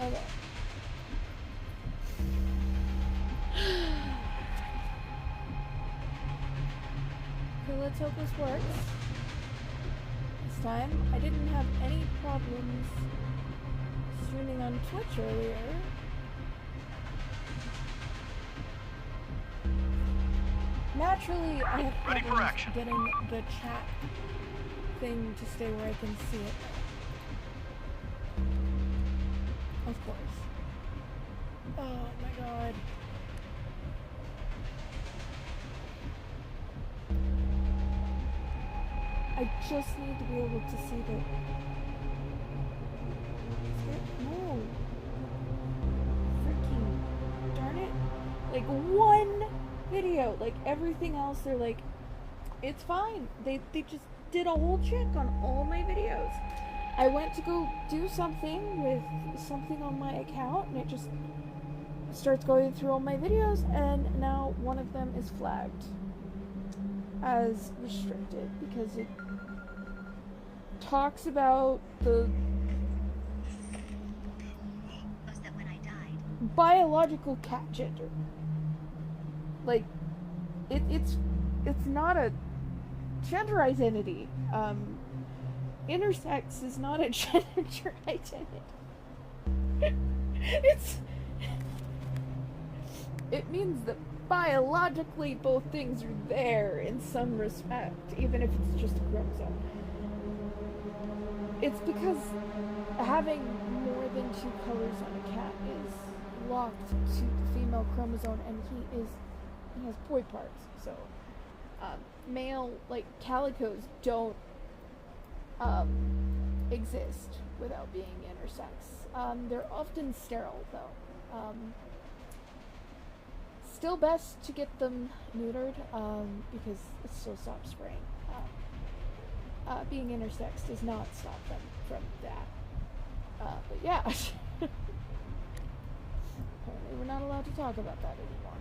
Okay. Okay, let's hope this works. This time, I didn't have any problems streaming on Twitch earlier. Naturally, I have problems getting the chat thing to stay where I can see it. Of course. Oh my god. I just need to be able to see the... No. Freaking... Darn it. Like, one video. Like, everything else, they're like... It's fine. They just did a whole check on all my videos. I went to go do something with something on my account, and it just starts going through all my videos, and now one of them is flagged as restricted because it talks about the biological cat gender. Like, it's not a gender identity. Intersex is not a gender identity. It means that biologically both things are there in some respect, even if it's just a chromosome. It's because having more than two colors on a cat is locked to the female chromosome, and he has boy parts, so male, like, calicos don't exist without being intersex. They're often sterile, though. Still best to get them neutered, because it still stops spraying. Being intersex does not stop them from that. But yeah. Apparently we're not allowed to talk about that anymore.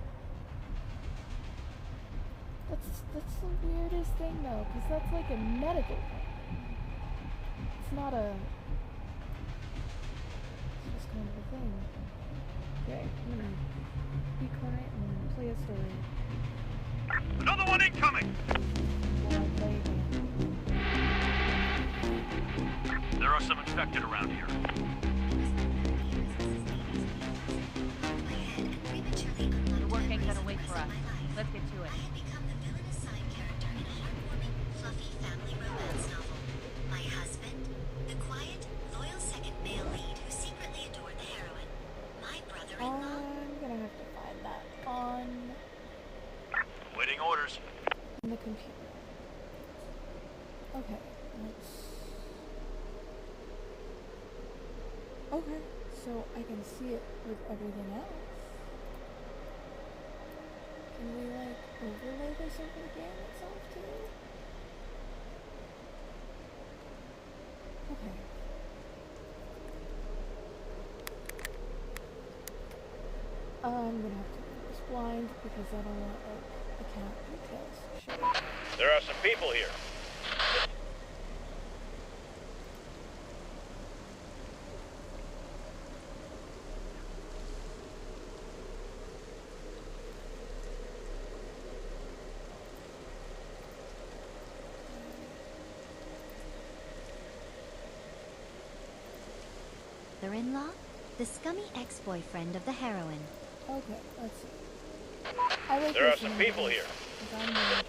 That's the weirdest thing, though, because that's like a medical thing. It's not a... It's just kind of a thing. Okay, I'm gonna be quiet and play a story. Another one incoming! There are some infected around here. The work ain't gonna wait for us. Let's get to it. I have become the villainous side character in a heartwarming, fluffy family romance novel. My husband, the quiet, loyal second male lead who secretly adored the heroine. My brother-in-law. I'm gonna have to find that on Waiting orders. the computer. Okay, let's... Okay, so I can see it with everything else. Can we, like, overlay this over the game itself, too? Okay. I'm gonna have to do this blind because I don't want, like, account details showing. There are some people here. Brother-in-law, the scummy ex-boyfriend of the heroine. Okay, let's see. I like There are listening some to people this, here. 'cause I'm weird.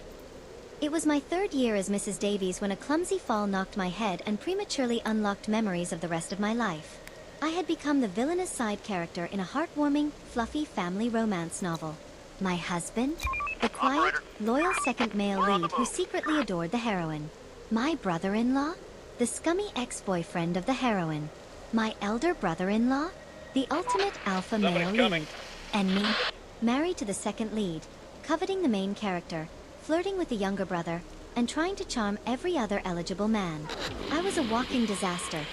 It was my third year as Mrs. Davies when a clumsy fall knocked my head and prematurely unlocked memories of the rest of my life. I had become the villainous side character in a heartwarming, fluffy family romance novel. My husband, the quiet, loyal second male lead who secretly adored the heroine. My brother-in-law, the scummy ex-boyfriend of the heroine. My elder brother-in-law, the ultimate alpha male lead. And me, married to the second lead, coveting the main character, flirting with the younger brother, and trying to charm every other eligible man. I was a walking disaster,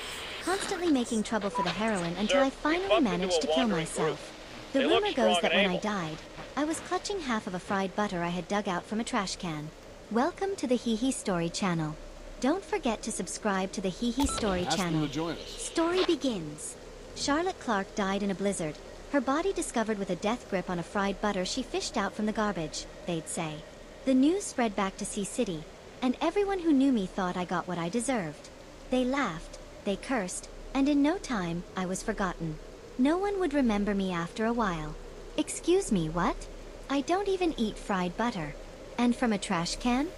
constantly making trouble for the heroine until I finally managed to kill myself. The rumor goes that when I died, I was clutching half of a fried butter I had dug out from a trash can. Welcome to the Hee Hee Story channel. Don't forget to subscribe to the Hee Hee Story channel. Story begins. Charlotte Clark died in a blizzard. Her body discovered with a death grip on a fried butter she fished out from the garbage, they'd say. The news spread back to Sea City, and everyone who knew me thought I got what I deserved. They laughed, they cursed, and in no time, I was forgotten. No one would remember me after a while. Excuse me, what? I don't even eat fried butter. And from a trash can?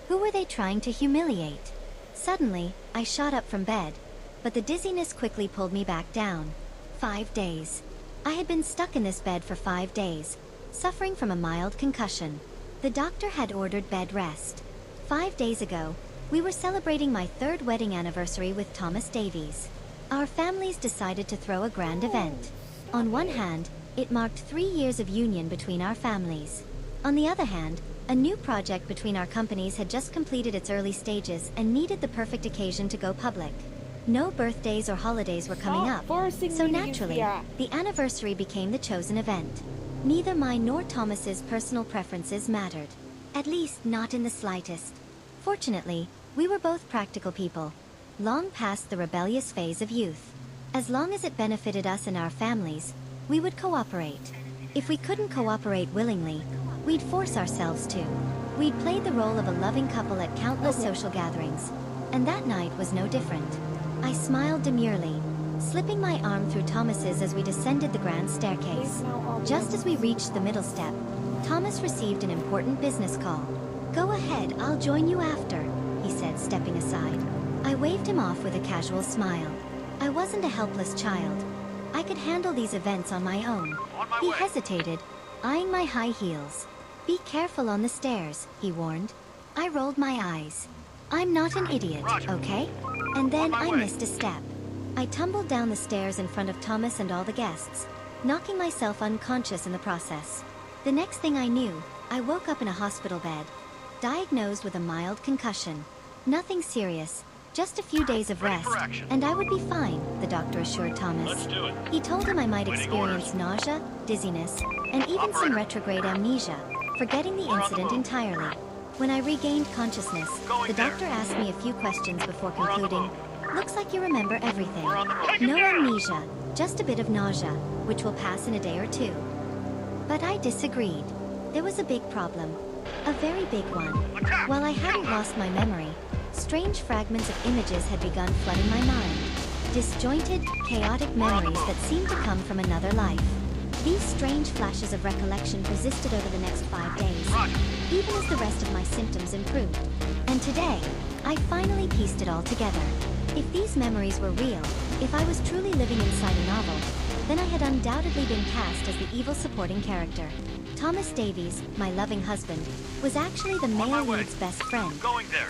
Who were they trying to humiliate? Suddenly, I shot up from bed, but the dizziness quickly pulled me back down. 5 days. I had been stuck in this bed for 5 days, suffering from a mild concussion. The doctor had ordered bed rest. 5 days ago, we were celebrating my 3rd wedding anniversary with Thomas Davies. Our families decided to throw a grand event. On one hand, it marked 3 years of union between our families. On the other hand, a new project between our companies had just completed its early stages and needed the perfect occasion to go public. No birthdays or holidays were coming up, so naturally, the anniversary became the chosen event. Neither mine nor Thomas's personal preferences mattered. At least not in the slightest. Fortunately, we were both practical people, long past the rebellious phase of youth. As long as it benefited us and our families, we would cooperate. If we couldn't cooperate willingly, we'd force ourselves to. We'd played the role of a loving couple at countless social gatherings, and that night was no different. I smiled demurely, slipping my arm through Thomas's as we descended the grand staircase. Just as we reached the middle step, Thomas received an important business call. "Go ahead, I'll join you after," he said, stepping aside. I waved him off with a casual smile. I wasn't a helpless child. I could handle these events on my own. He hesitated, eyeing my high heels. "Be careful on the stairs," he warned. I rolled my eyes. "I'm not an idiot, okay?" And then I missed a step. I tumbled down the stairs in front of Thomas and all the guests, knocking myself unconscious in the process. The next thing I knew, I woke up in a hospital bed, diagnosed with a mild concussion. Nothing serious, just a few days of rest, and I would be fine, the doctor assured Thomas. Let's do it. He told him I might Waiting experience nausea, dizziness, and even some retrograde amnesia, forgetting the incident entirely. When I regained consciousness, the doctor asked me a few questions before concluding, "Looks like you remember everything. No amnesia, just a bit of nausea, which will pass in a day or 2. But I disagreed. There was a big problem. A very big one. While I hadn't lost my memory, strange fragments of images had begun flooding my mind. Disjointed, chaotic memories that seemed to come from another life. These strange flashes of recollection persisted over the next 5 days, even as the rest of my symptoms improved. And today, I finally pieced it all together. If these memories were real, if I was truly living inside a novel, then I had undoubtedly been cast as the evil supporting character. Thomas Davies, my loving husband, was actually the male lead's best friend,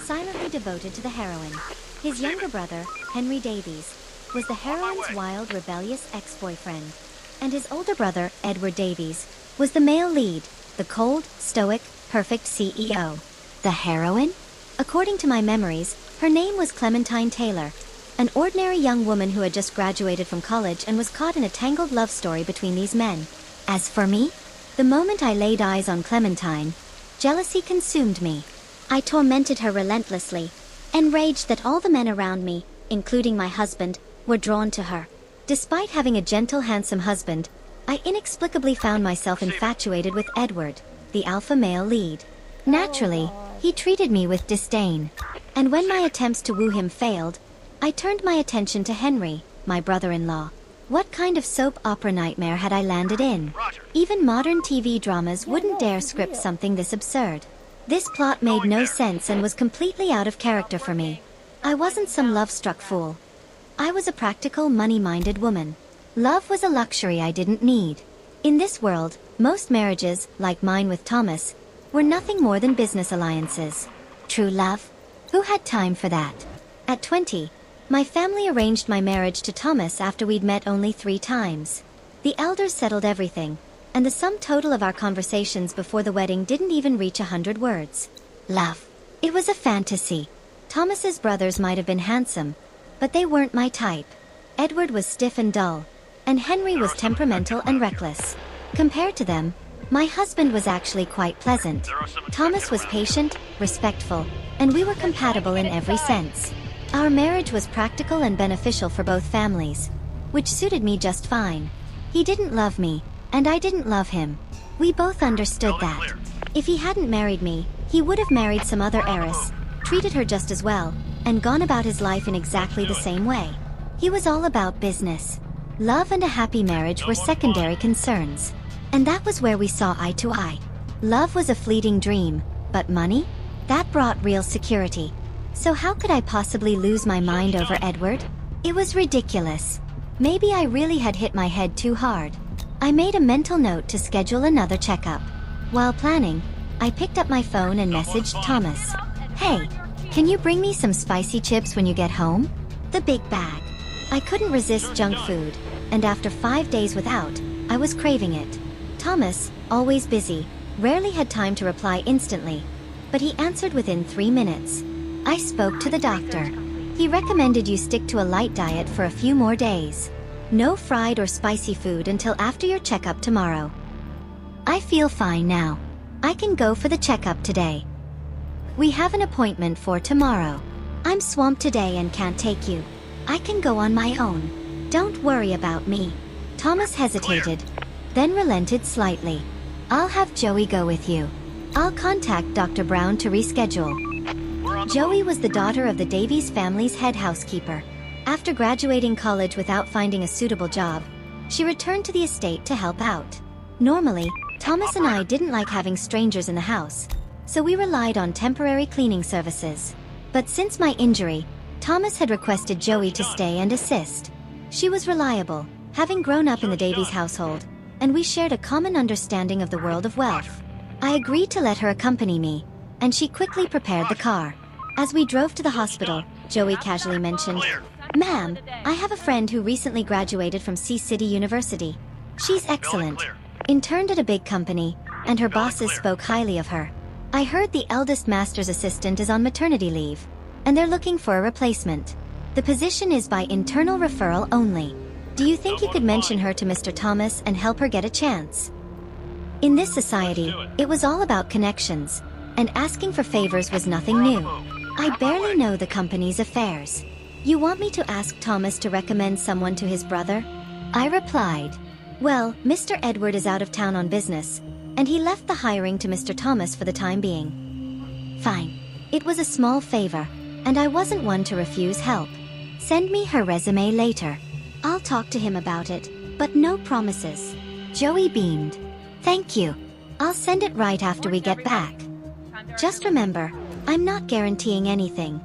silently devoted to the heroine. His younger brother, Henry Davies, was the heroine's wild, rebellious ex-boyfriend. And his older brother, Edward Davies, was the male lead, the cold, stoic, perfect CEO. The heroine? According to my memories, her name was Clementine Taylor, an ordinary young woman who had just graduated from college and was caught in a tangled love story between these men. As for me, the moment I laid eyes on Clementine, jealousy consumed me. I tormented her relentlessly, enraged that all the men around me, including my husband, were drawn to her. Despite having a gentle, handsome husband, I inexplicably found myself infatuated with Edward, the alpha male lead. Naturally, he treated me with disdain. And when my attempts to woo him failed, I turned my attention to Henry, my brother-in-law. What kind of soap opera nightmare had I landed in? Even modern TV dramas wouldn't dare script something this absurd. This plot made no sense and was completely out of character for me. I wasn't some love-struck fool. I was a practical, money-minded woman. Love was a luxury I didn't need. In this world, most marriages, like mine with Thomas, were nothing more than business alliances. True love? Who had time for that? At 20, my family arranged my marriage to Thomas after we'd met only 3 times. The elders settled everything, and the sum total of our conversations before the wedding didn't even reach 100 words. Love. It was a fantasy. Thomas's brothers might have been handsome, but they weren't my type. Edward was stiff and dull, and Henry was temperamental and reckless. Compared to them, my husband was actually quite pleasant. Thomas was patient, respectful, and we were compatible in every sense. Our marriage was practical and beneficial for both families. which suited me just fine. He didn't love me, and I didn't love him. We both understood Building that. clear. If he hadn't married me, he would have married some other heiress, treated her just as well, and gone about his life in exactly the same way. He was all about business. Love and a happy marriage were secondary concerns. And that was where we saw eye to eye. Love was a fleeting dream, but money? That brought real security. So how could I possibly lose my mind over Edward? It was ridiculous. Maybe I really had hit my head too hard. I made a mental note to schedule another checkup. While planning, I picked up my phone and messaged Thomas. Hey, can you bring me some spicy chips when you get home? The big bag. I couldn't resist junk food, and after 5 days without, I was craving it. Thomas, always busy, rarely had time to reply instantly, but he answered within 3 minutes. I spoke to the doctor. He recommended you stick to a light diet for a few more days. No fried or spicy food until after your checkup tomorrow. I feel fine now. I can go for the checkup today. We have an appointment for tomorrow. I'm swamped today and can't take you. I can go on my own. Don't worry about me. Thomas hesitated, then relented slightly. I'll have Joey go with you. I'll contact Dr. Brown to reschedule. We're on the Joey move. was the daughter of the Davies family's head housekeeper. After graduating college without finding a suitable job, she returned to the estate to help out. Normally, Thomas and I didn't like having strangers in the house, so we relied on temporary cleaning services. But since my injury, Thomas had requested Joey to stay and assist. She was reliable, having grown up in the Davies household, and we shared a common understanding of the world of wealth. I agreed to let her accompany me, and she quickly prepared the car. As we drove to the hospital, Joey casually mentioned, Clear. "Ma'am, I have a friend who recently graduated from Sea City University. She's excellent. clear. Interned at a big company, and her Building bosses clear. spoke highly of her. I heard the eldest master's assistant is on maternity leave, and they're looking for a replacement. The position is by internal referral only. Do you think you could mention her to Mr. Thomas and help her get a chance?" In this society, it was all about connections, and asking for favors was nothing new. I barely know the company's affairs. You want me to ask Thomas to recommend someone to his brother? I replied, "Well, Mr. Edward is out of town on business, and he left the hiring to Mr. Thomas for the time being." Fine. It was a small favor, and I wasn't one to refuse help. Send me her resume later. I'll talk to him about it, but no promises. Joey beamed. Thank you. I'll send it right after we get back. Just remember, I'm not guaranteeing anything.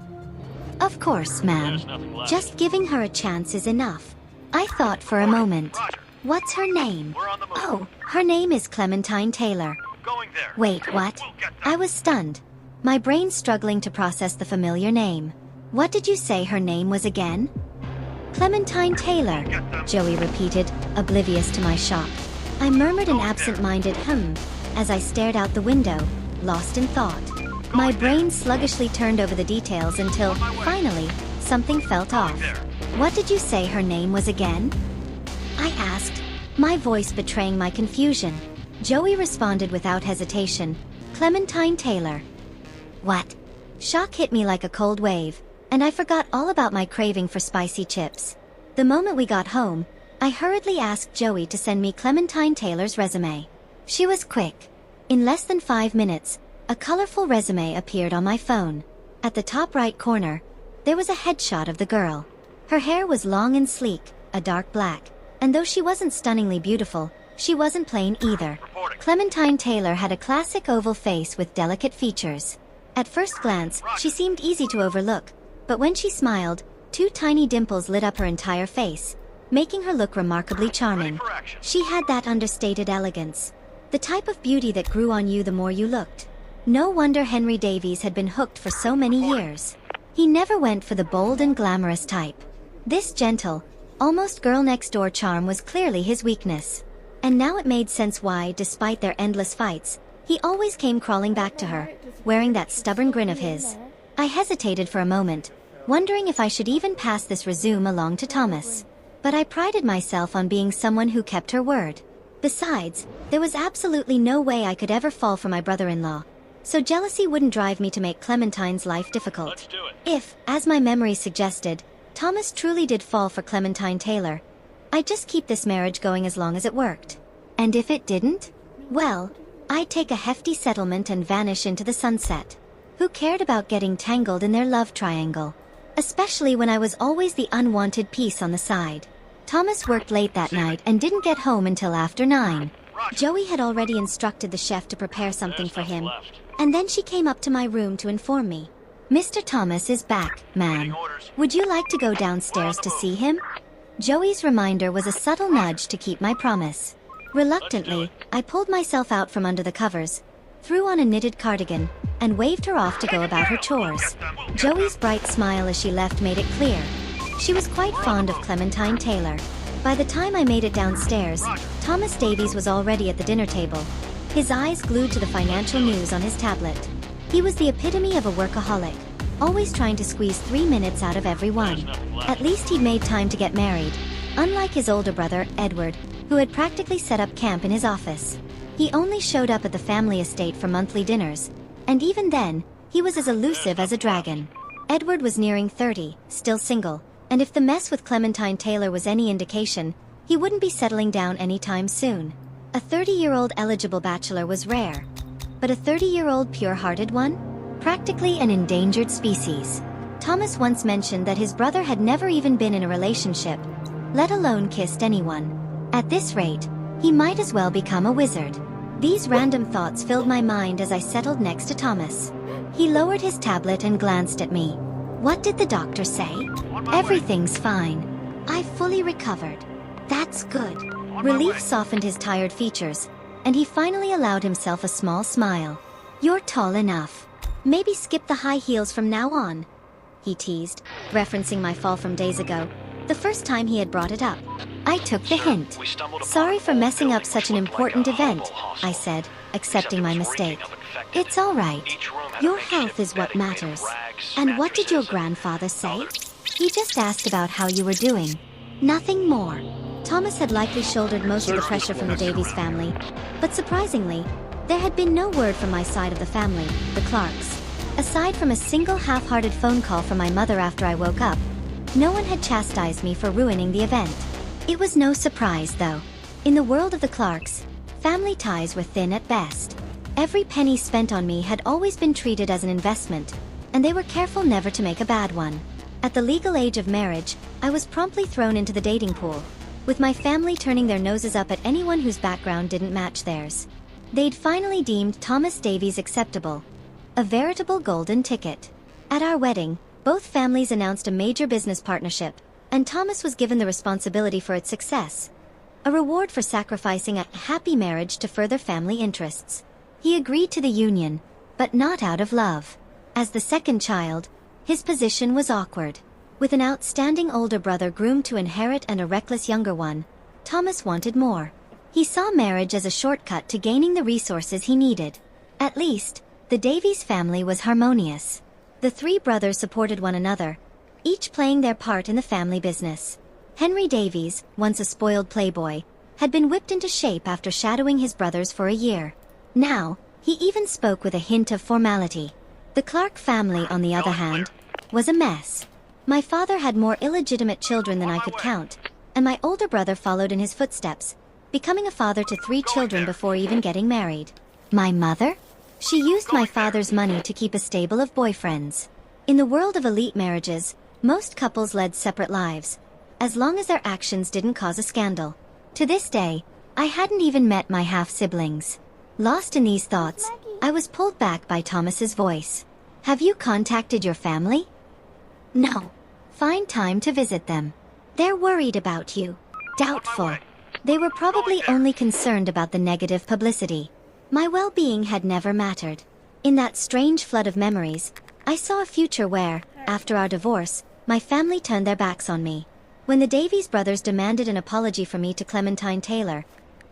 Of course, ma'am. There's nothing left. Just giving her a chance is enough. I thought for a moment. Roger. What's her name? We're on the move. Oh, her name is Clementine Taylor. Going there. Wait, what? We'll get I them. was stunned. My brain struggling to process the familiar name. What did you say her name was again? Clementine Taylor, Get them. Joey repeated, oblivious to my shock. I murmured an absent-minded as I stared out the window, lost in thought. My brain sluggishly turned over the details until, finally, something felt off. there. What did you say her name was again? I asked, my voice betraying my confusion. Joey responded without hesitation, Clementine Taylor. What? Shock hit me like a cold wave, and I forgot all about my craving for spicy chips. The moment we got home, I hurriedly asked Joey to send me Clementine Taylor's resume. She was quick. In less than 5 minutes, a colorful resume appeared on my phone. At the top right corner, there was a headshot of the girl. Her hair was long and sleek, a dark black, and though she wasn't stunningly beautiful, she wasn't plain either. Reporting. Clementine Taylor had a classic oval face with delicate features. At first glance, she seemed easy to overlook, but when she smiled, 2 tiny dimples lit up her entire face, making her look remarkably charming. Ready for action. She had that understated elegance, the type of beauty that grew on you the more you looked. No wonder Henry Davies had been hooked for so many years. He never went for the bold and glamorous type. This gentle, almost girl-next-door charm was clearly his weakness. And now it made sense why, despite their endless fights, he always came crawling back to her, wearing that stubborn grin of his. I hesitated for a moment, wondering if I should even pass this resume along to Thomas. But I prided myself on being someone who kept her word. Besides, there was absolutely no way I could ever fall for my brother-in-law. So jealousy wouldn't drive me to make Clementine's life difficult. Let's do it. If, as my memory suggested, Thomas truly did fall for Clementine Taylor, I'd just keep this marriage going as long as it worked. And if it didn't? Well, I'd take a hefty settlement and vanish into the sunset. Who cared about getting tangled in their love triangle? Especially when I was always the unwanted piece on the side. Thomas worked late that night and didn't get home until after 9. Joey had already instructed the chef to prepare something for him, and then she came up to my room to inform me. Mr. Thomas is back, ma'am. Would you like to go downstairs to see him? Joey's reminder was a subtle nudge to keep my promise. Reluctantly, I pulled myself out from under the covers, threw on a knitted cardigan, and waved her off to go about her chores. Joey's bright smile as she left made it clear. She was quite fond of Clementine Taylor. By the time I made it downstairs, Thomas Davies was already at the dinner table, his eyes glued to the financial news on his tablet. He was the epitome of a workaholic, always trying to squeeze 3 minutes out of every one. At least he'd made time to get married, unlike his older brother, Edward, who had practically set up camp in his office. He only showed up at the family estate for monthly dinners, and even then, he was as elusive as a dragon. Edward was nearing 30, still single, and if the mess with Clementine Taylor was any indication, he wouldn't be settling down anytime soon. A 30-year-old eligible bachelor was rare, but a 30-year-old pure-hearted one? Practically an endangered species. Thomas once mentioned that his brother had never even been in a relationship, let alone kissed anyone. At this rate, he might as well become a wizard. These random thoughts filled my mind as I settled next to Thomas. He lowered his tablet and glanced at me. What did the doctor say? Everything's fine. I've fully recovered. That's good. Relief softened his tired features, and he finally allowed himself a small smile. You're tall enough. Maybe skip the high heels from now on, he teased, referencing my fall from days ago, the first time he had brought it up. I took the hint. Sorry for messing up such an important event, I said, accepting my mistake. It's all right. Your health is what matters. And what did your grandfather say? He just asked about how you were doing. Nothing more. Thomas had likely shouldered most of the pressure from the Davies family, but surprisingly, there had been no word from my side of the family, the Clarks. Aside from a single half-hearted phone call from my mother after I woke up, no one had chastised me for ruining the event. It was no surprise, though. In the world of the Clarks, family ties were thin at best. Every penny spent on me had always been treated as an investment, and they were careful never to make a bad one. At the legal age of marriage, I was promptly thrown into the dating pool, with my family turning their noses up at anyone whose background didn't match theirs. They'd finally deemed Thomas Davies acceptable. A veritable golden ticket. At our wedding, both families announced a major business partnership, and Thomas was given the responsibility for its success. A reward for sacrificing a happy marriage to further family interests. He agreed to the union, but not out of love. As the second child, his position was awkward. With an outstanding older brother groomed to inherit and a reckless younger one, Thomas wanted more. He saw marriage as a shortcut to gaining the resources he needed. At least, the Davies family was harmonious. The three brothers supported one another, each playing their part in the family business. Henry Davies, once a spoiled playboy, had been whipped into shape after shadowing his brothers for a year. Now, he even spoke with a hint of formality. The Clark family, on the other hand, was a mess. My father had more illegitimate children than I could count, and my older brother followed in his footsteps, becoming a father to 3 children before even getting married. My mother? She used my father's money to keep a stable of boyfriends. In the world of elite marriages, most couples led separate lives, as long as their actions didn't cause a scandal. To this day, I hadn't even met my half-siblings. Lost in these thoughts, I was pulled back by Thomas's voice. Have you contacted your family? No. Find time to visit them. They're worried about you. Doubtful. They were probably only concerned about the negative publicity. My well-being had never mattered. In that strange flood of memories, I saw a future where, after our divorce, my family turned their backs on me. When the Davies brothers demanded an apology from me to Clementine Taylor,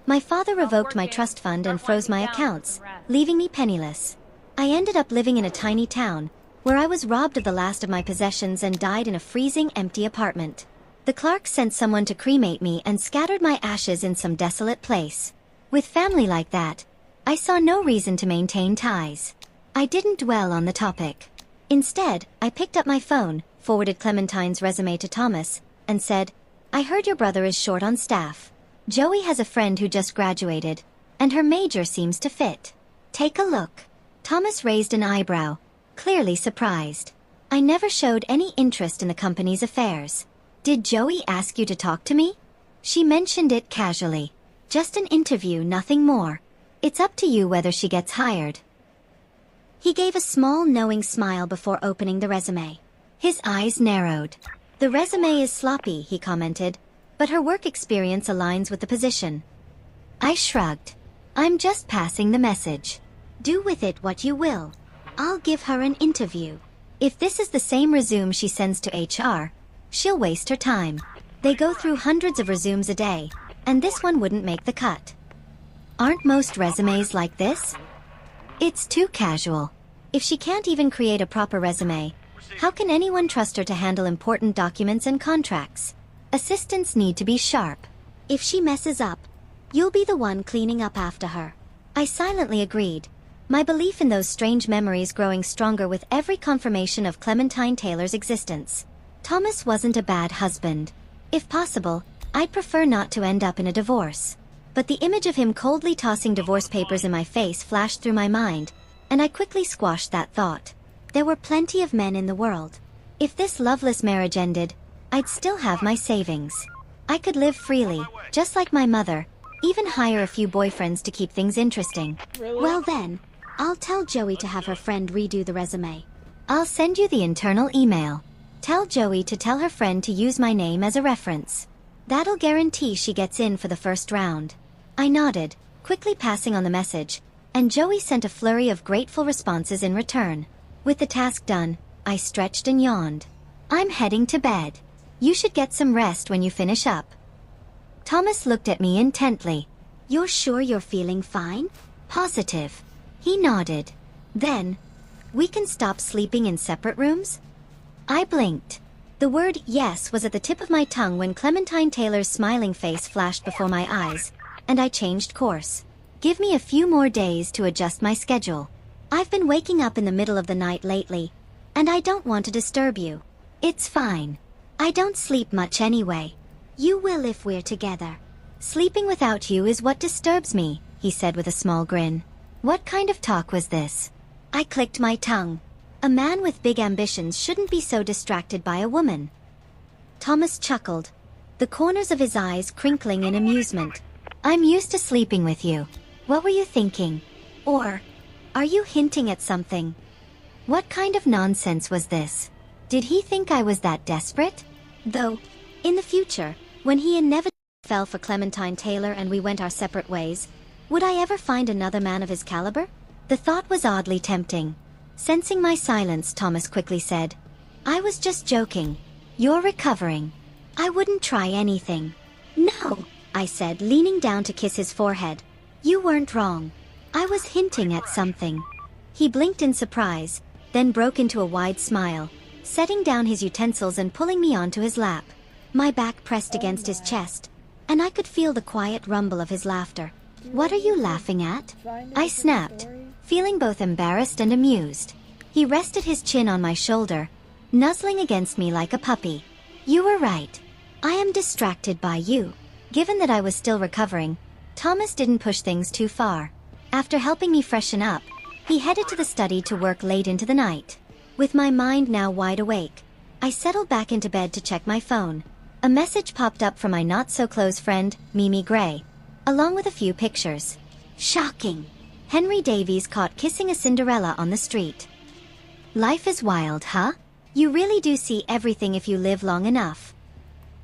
my father revoked my trust fund and froze my accounts, leaving me penniless. I ended up living in a tiny town, where I was robbed of the last of my possessions and died in a freezing, empty apartment. The Clarks sent someone to cremate me and scattered my ashes in some desolate place. With family like that, I saw no reason to maintain ties. I didn't dwell on the topic. Instead, I picked up my phone, forwarded Clementine's resume to Thomas, and said, I heard your brother is short on staff. Joey has a friend who just graduated, and her major seems to fit. Take a look. Thomas raised an eyebrow, clearly surprised. I never showed any interest in the company's affairs. Did Joey ask you to talk to me? She mentioned it casually. Just an interview, nothing more. It's up to you whether she gets hired. He gave a small, knowing smile before opening the resume. His eyes narrowed. The resume is sloppy, he commented, but her work experience aligns with the position. I shrugged. I'm just passing the message. Do with it what you will. I'll give her an interview. If this is the same resume she sends to HR, she'll waste her time. They go through hundreds of resumes a day, and this one wouldn't make the cut. Aren't most resumes like this? It's too casual. If she can't even create a proper resume, how can anyone trust her to handle important documents and contracts? Assistants need to be sharp. If she messes up, you'll be the one cleaning up after her. I silently agreed, my belief in those strange memories growing stronger with every confirmation of Clementine Taylor's existence. Thomas wasn't a bad husband. If possible, I'd prefer not to end up in a divorce. But the image of him coldly tossing divorce papers in my face flashed through my mind, and I quickly squashed that thought. There were plenty of men in the world. If this loveless marriage ended, I'd still have my savings. I could live freely, just like my mother, even hire a few boyfriends to keep things interesting. Really? Well then, I'll tell Joey to have her friend redo the resume. I'll send you the internal email. Tell Joey to tell her friend to use my name as a reference. That'll guarantee she gets in for the first round. I nodded, quickly passing on the message, and Joey sent a flurry of grateful responses in return. With the task done, I stretched and yawned. I'm heading to bed. You should get some rest when you finish up. Thomas looked at me intently. You're sure you're feeling fine? Positive. He nodded. Then, we can stop sleeping in separate rooms? I blinked. The word yes was at the tip of my tongue when Clementine Taylor's smiling face flashed before my eyes, and I changed course. Give me a few more days to adjust my schedule. I've been waking up in the middle of the night lately, and I don't want to disturb you. It's fine. I don't sleep much anyway. You will if we're together. Sleeping without you is what disturbs me, he said with a small grin. What kind of talk was this? I clicked my tongue. A man with big ambitions shouldn't be so distracted by a woman. Thomas chuckled, the corners of his eyes crinkling in amusement. I'm used to sleeping with you. What were you thinking? Or, are you hinting at something? What kind of nonsense was this? Did he think I was that desperate? Though, in the future, when he inevitably fell for Clementine Taylor and we went our separate ways, would I ever find another man of his caliber? The thought was oddly tempting. Sensing my silence, Thomas quickly said, I was just joking. You're recovering. I wouldn't try anything. No, I said, leaning down to kiss his forehead. You weren't wrong. I was hinting at something. He blinked in surprise, then broke into a wide smile, setting down his utensils and pulling me onto his lap. My back pressed against his chest, and I could feel the quiet rumble of his laughter. What are you laughing at? I snapped, feeling both embarrassed and amused. He rested his chin on my shoulder, nuzzling against me like a puppy. You were right. I am distracted by you. Given that I was still recovering, Thomas didn't push things too far. After helping me freshen up, he headed to the study to work late into the night. With my mind now wide awake, I settled back into bed to check my phone. A message popped up from my not-so-close friend, Mimi Gray, along with a few pictures. Shocking! Henry Davies caught kissing a Cinderella on the street. Life is wild, huh? You really do see everything if you live long enough.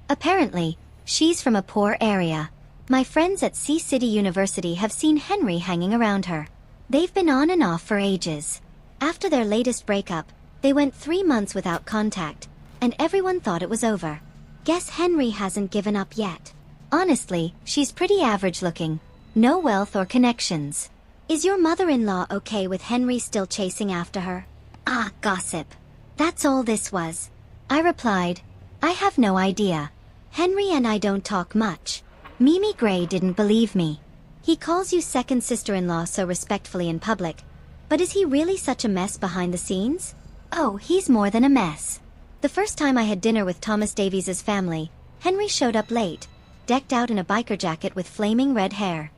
Apparently, she's from a poor area. My friends at Sea City University have seen Henry hanging around her. They've been on and off for ages. After their latest breakup, they went 3 months without contact, and everyone thought it was over. Guess Henry hasn't given up yet. Honestly, she's pretty average looking. No wealth or connections. Is your mother-in-law okay with Henry still chasing after her? Ah, gossip. That's all this was. I replied, I have no idea. Henry and I don't talk much. Mimi Gray didn't believe me. He calls you second sister-in-law so respectfully in public, but is he really such a mess behind the scenes? Oh, he's more than a mess. The first time I had dinner with Thomas Davies's family, Henry showed up late, decked out in a biker jacket with flaming red hair.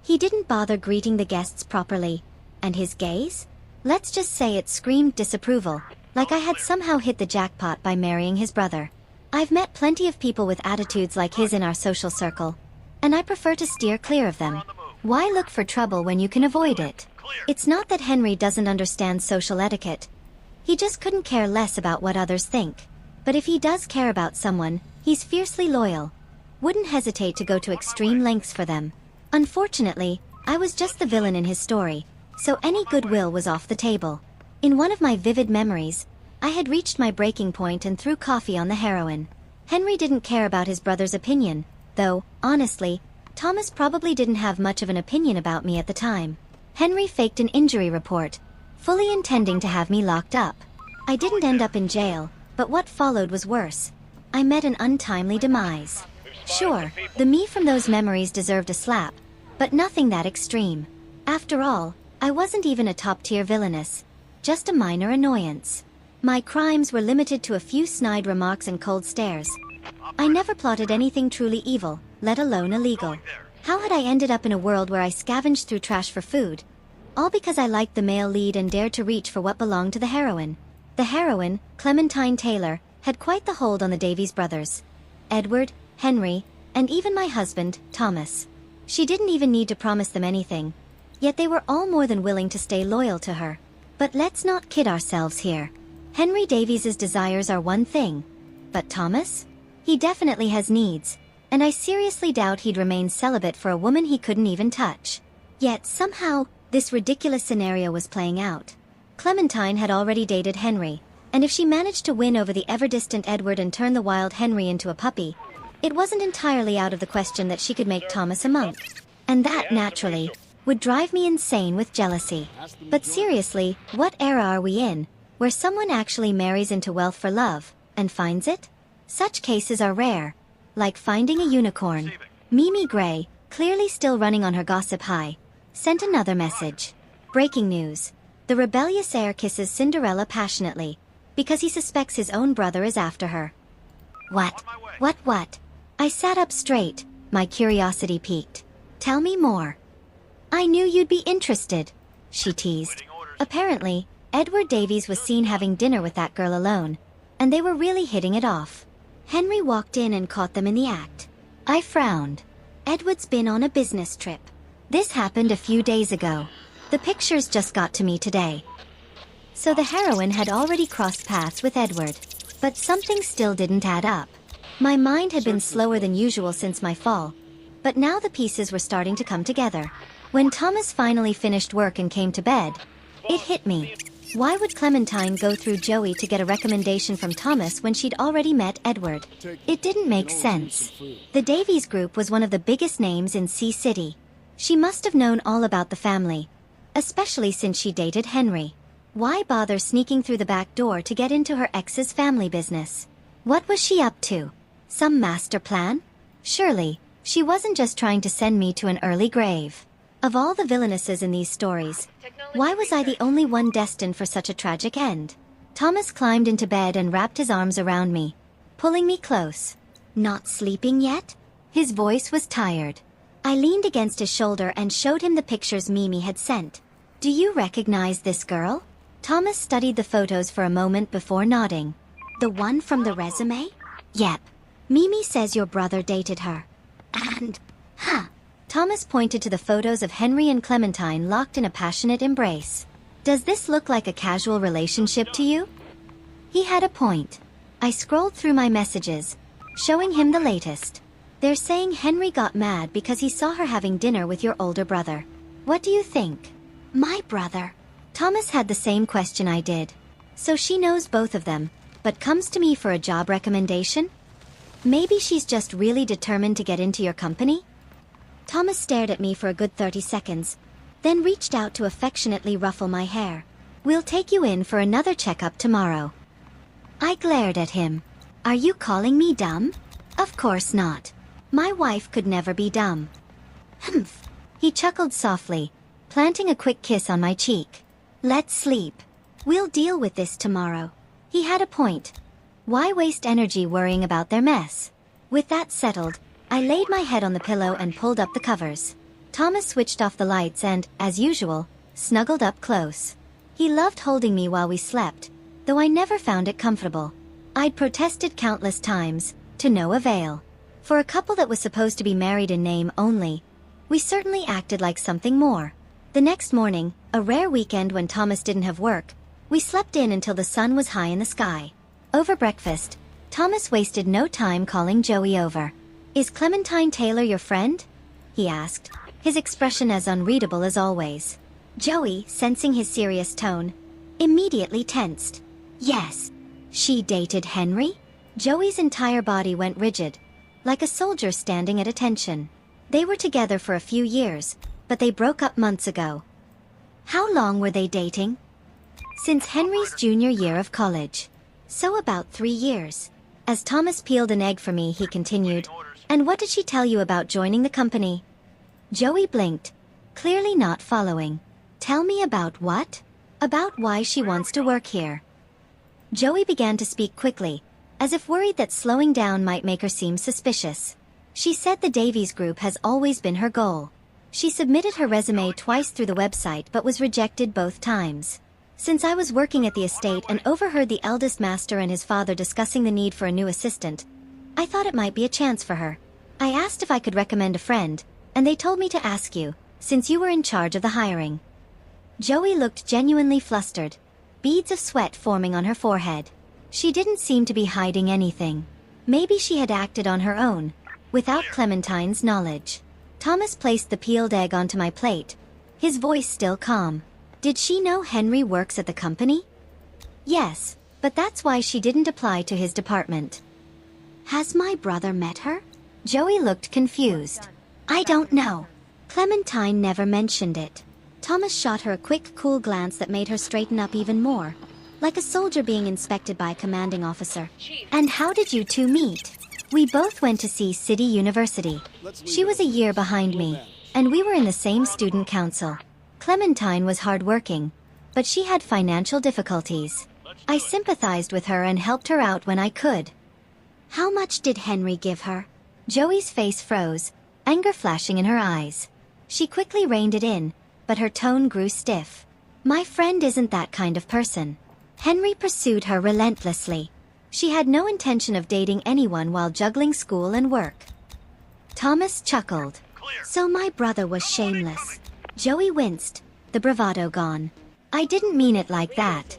He didn't bother greeting the guests properly, and his gaze? Let's just say it screamed disapproval, like I had somehow hit the jackpot by marrying his brother. I've met plenty of people with attitudes like his in our social circle, and I prefer to steer clear of them. Why look for trouble when you can avoid it? It's not that Henry doesn't understand social etiquette. He just couldn't care less about what others think. But if he does care about someone, he's fiercely loyal. Wouldn't hesitate to go to extreme lengths for them. Unfortunately, I was just the villain in his story, so any goodwill was off the table. In one of my vivid memories, I had reached my breaking point and threw coffee on the heroine. Henry didn't care about his brother's opinion, though, honestly, Thomas probably didn't have much of an opinion about me at the time. Henry faked an injury report, fully intending to have me locked up. I didn't end up in jail, but what followed was worse. I met an untimely demise. Sure, the me from those memories deserved a slap, but nothing that extreme. After all, I wasn't even a top-tier villainess, just a minor annoyance. My crimes were limited to a few snide remarks and cold stares. I never plotted anything truly evil, let alone illegal. How had I ended up in a world where I scavenged through trash for food? All because I liked the male lead and dared to reach for what belonged to the heroine. The heroine, Clementine Taylor, had quite the hold on the Davies brothers. Edward, Henry, and even my husband, Thomas. She didn't even need to promise them anything. Yet they were all more than willing to stay loyal to her. But let's not kid ourselves here. Henry Davies's desires are one thing. But Thomas? He definitely has needs, and I seriously doubt he'd remain celibate for a woman he couldn't even touch. Yet somehow, this ridiculous scenario was playing out. Clementine had already dated Henry, and if she managed to win over the ever-distant Edward and turn the wild Henry into a puppy, it wasn't entirely out of the question that she could make Thomas a monk. And that, naturally, would drive me insane with jealousy. But seriously, what era are we in, where someone actually marries into wealth for love, and finds it? Such cases are rare, like finding a unicorn. Mimi Gray, clearly still running on her gossip high, sent another message. Breaking news. The rebellious heir kisses Cinderella passionately, because he suspects his own brother is after her. What? What? I sat up straight, my curiosity piqued. Tell me more. I knew you'd be interested, she teased. Apparently, Edward Davies was seen having dinner with that girl alone, and they were really hitting it off. Henry walked in and caught them in the act. I frowned. Edward's been on a business trip. This happened a few days ago. The pictures just got to me today. So the heroine had already crossed paths with Edward. But something still didn't add up. My mind had been slower than usual since my fall, but now the pieces were starting to come together. When Thomas finally finished work and came to bed, it hit me. Why would Clementine go through Joey to get a recommendation from Thomas when she'd already met Edward? It didn't make sense. The Davies group was one of the biggest names in Sea City. She must have known all about the family, especially since she dated Henry. Why bother sneaking through the back door to get into her ex's family business? What was she up to? Some master plan? Surely, she wasn't just trying to send me to an early grave. Of all the villainesses in these stories, why was I the only one destined for such a tragic end? Thomas climbed into bed and wrapped his arms around me, pulling me close. Not sleeping yet? His voice was tired. I leaned against his shoulder and showed him the pictures Mimi had sent. Do you recognize this girl? Thomas studied the photos for a moment before nodding. The one from the resume? Yep. Mimi says your brother dated her. And, Thomas pointed to the photos of Henry and Clementine locked in a passionate embrace. Does this look like a casual relationship to you? He had a point. I scrolled through my messages, showing him the latest. They're saying Henry got mad because he saw her having dinner with your older brother. What do you think? My brother? Thomas had the same question I did. So she knows both of them, but comes to me for a job recommendation? Maybe she's just really determined to get into your company? Thomas stared at me for a good 30 seconds, then reached out to affectionately ruffle my hair. We'll take you in for another checkup tomorrow. I glared at him. Are you calling me dumb? Of course not. My wife could never be dumb. Humph. He chuckled softly, planting a quick kiss on my cheek. Let's sleep. We'll deal with this tomorrow. He had a point. Why waste energy worrying about their mess? With that settled, I laid my head on the pillow and pulled up the covers. Thomas switched off the lights and, as usual, snuggled up close. He loved holding me while we slept, though I never found it comfortable. I'd protested countless times, to no avail. For a couple that was supposed to be married in name only, we certainly acted like something more. The next morning, a rare weekend when Thomas didn't have work, we slept in until the sun was high in the sky. Over breakfast, Thomas wasted no time calling Joey over. "Is Clementine Taylor your friend?" he asked, his expression as unreadable as always. Joey, sensing his serious tone, immediately tensed. "Yes." "She dated Henry?" Joey's entire body went rigid, like a soldier standing at attention. They were together for a few years, but they broke up months ago. "How long were they dating?" "Since Henry's junior year of college. So about 3 years." As Thomas peeled an egg for me, he continued, "And what did she tell you about joining the company?" Joey blinked, clearly not following. "Tell me about what?" "About why she wants to work here." Joey began to speak quickly, as if worried that slowing down might make her seem suspicious. She said the Davies Group has always been her goal. She submitted her resume twice through the website but was rejected both times. Since I was working at the estate and overheard the eldest master and his father discussing the need for a new assistant, I thought it might be a chance for her. I asked if I could recommend a friend, and they told me to ask you, since you were in charge of the hiring. Joey looked genuinely flustered, beads of sweat forming on her forehead. She didn't seem to be hiding anything. Maybe she had acted on her own, without Clementine's knowledge. Thomas placed the peeled egg onto my plate, his voice still calm. "Did she know Henry works at the company?" "Yes, but that's why she didn't apply to his department." "Has my brother met her?" Joey looked confused. "I don't know. Clementine never mentioned it." Thomas shot her a quick, cool glance that made her straighten up even more, like a soldier being inspected by a commanding officer. "And how did you two meet?" "We both went to see City University. She was a year behind me, and we were in the same student council. Clementine was hardworking, but she had financial difficulties. I sympathized with her and helped her out when I could." "How much did Henry give her?" Joey's face froze, anger flashing in her eyes. She quickly reined it in, but her tone grew stiff. "My friend isn't that kind of person. Henry pursued her relentlessly. She had no intention of dating anyone while juggling school and work." Thomas chuckled. "So my brother was shameless." Joey winced, the bravado gone. "I didn't mean it like that."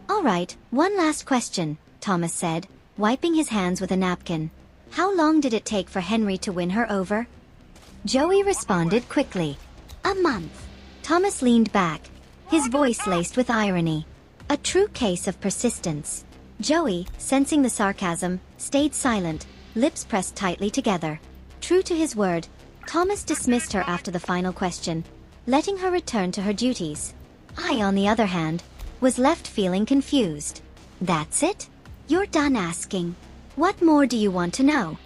"All right, one last question," Thomas said, wiping his hands with a napkin. "How long did it take for Henry to win her over?" Joey responded quickly. "A month." Thomas leaned back, his voice laced with irony. A true case of persistence. Joey, sensing the sarcasm, stayed silent, lips pressed tightly together. True to his word, Thomas dismissed her after the final question, letting her return to her duties. I, on the other hand, was left feeling confused. "That's it? You're done asking. What more do you want to know?"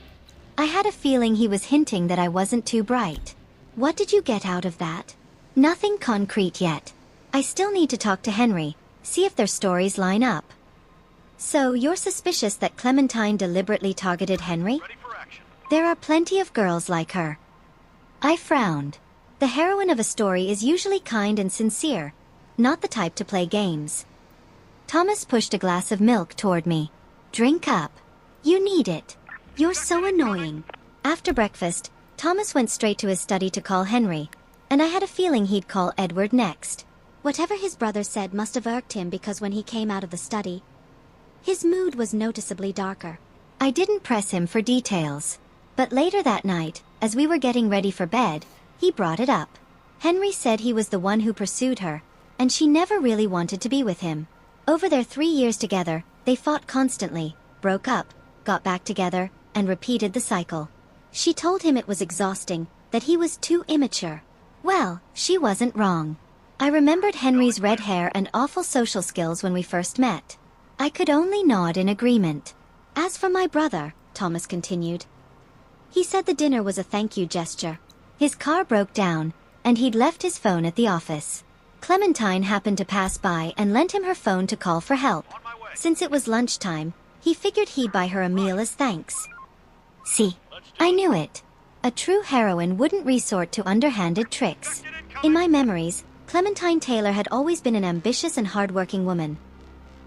I had a feeling he was hinting that I wasn't too bright. "What did you get out of that?" "Nothing concrete yet. I still need to talk to Henry, see if their stories line up." "So you're suspicious that Clementine deliberately targeted Henry?" Ready for action. "There are plenty of girls like her." I frowned. The heroine of a story is usually kind and sincere, not the type to play games. Thomas pushed a glass of milk toward me. "Drink up. You need it. You're so annoying." After breakfast, Thomas went straight to his study to call Henry, and I had a feeling he'd call Edward next. Whatever his brother said must have irked him, because when he came out of the study, his mood was noticeably darker. I didn't press him for details, but later that night, as we were getting ready for bed, he brought it up. Henry said he was the one who pursued her, and she never really wanted to be with him. Over their 3 years together, they fought constantly, broke up, got back together, and repeated the cycle. She told him it was exhausting, that he was too immature. Well, she wasn't wrong. I remembered Henry's red hair and awful social skills when we first met. I could only nod in agreement. "As for my brother," Thomas continued, "he said the dinner was a thank you gesture. His car broke down, and he'd left his phone at the office. Clementine happened to pass by and lent him her phone to call for help. On my way. Since it was lunchtime, he figured he'd buy her a meal as thanks. See, I knew it. A true heroine wouldn't resort to underhanded tricks. In my memories, Clementine Taylor had always been an ambitious and hardworking woman.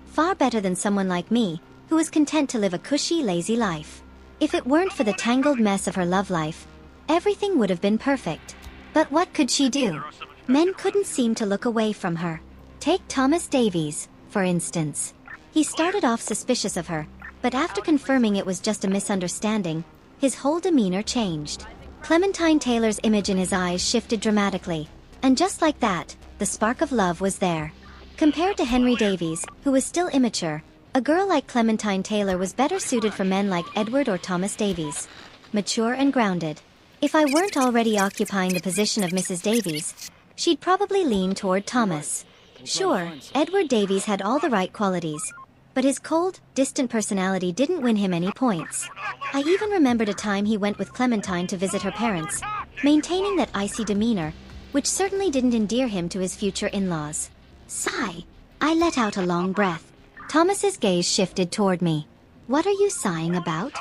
Far better than someone like me, who was content to live a cushy, lazy life. If it weren't for the tangled mess of her love life, everything would have been perfect. But what could she do? Men couldn't seem to look away from her. Take Thomas Davies, for instance. He started off suspicious of her, but after confirming it was just a misunderstanding, his whole demeanor changed. Clementine Taylor's image in his eyes shifted dramatically, and just like that, the spark of love was there. Compared to Henry Davies, who was still immature, a girl like Clementine Taylor was better suited for men like Edward or Thomas Davies. Mature and grounded. If I weren't already occupying the position of Mrs. Davies, she'd probably lean toward Thomas. Sure, Edward Davies had all the right qualities, but his cold, distant personality didn't win him any points. I even remembered a time he went with Clementine to visit her parents, maintaining that icy demeanor, which certainly didn't endear him to his future in-laws. Sigh. I let out a long breath. Thomas's gaze shifted toward me. What are you sighing about?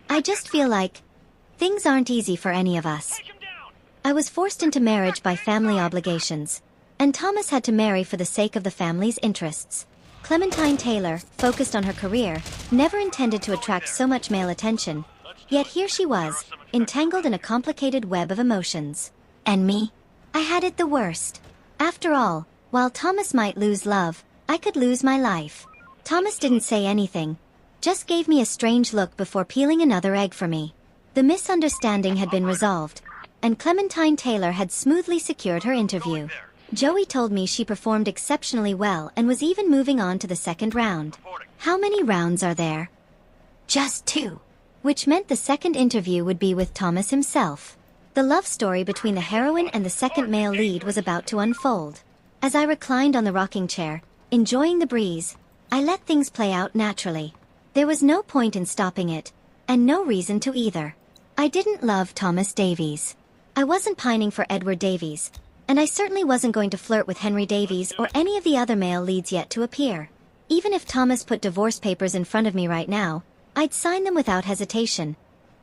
I just feel like things aren't easy for any of us. I was forced into marriage by family obligations, and Thomas had to marry for the sake of the family's interests. Clementine Taylor, focused on her career, never intended to attract so much male attention. Yet here she was, entangled in a complicated web of emotions. And me? I had it the worst. After all, while Thomas might lose love, I could lose my life. Thomas didn't say anything, just gave me a strange look before peeling another egg for me. The misunderstanding had been resolved, and Clementine Taylor had smoothly secured her interview. Joey told me she performed exceptionally well and was even moving on to the second round. How many rounds are there? Just 2. Which meant the second interview would be with Thomas himself. The love story between the heroine and the second male lead was about to unfold. As I reclined on the rocking chair, enjoying the breeze, I let things play out naturally. There was no point in stopping it, and no reason to either. I didn't love Thomas Davies. I wasn't pining for Edward Davies, and I certainly wasn't going to flirt with Henry Davies or any of the other male leads yet to appear. Even if Thomas put divorce papers in front of me right now, I'd sign them without hesitation.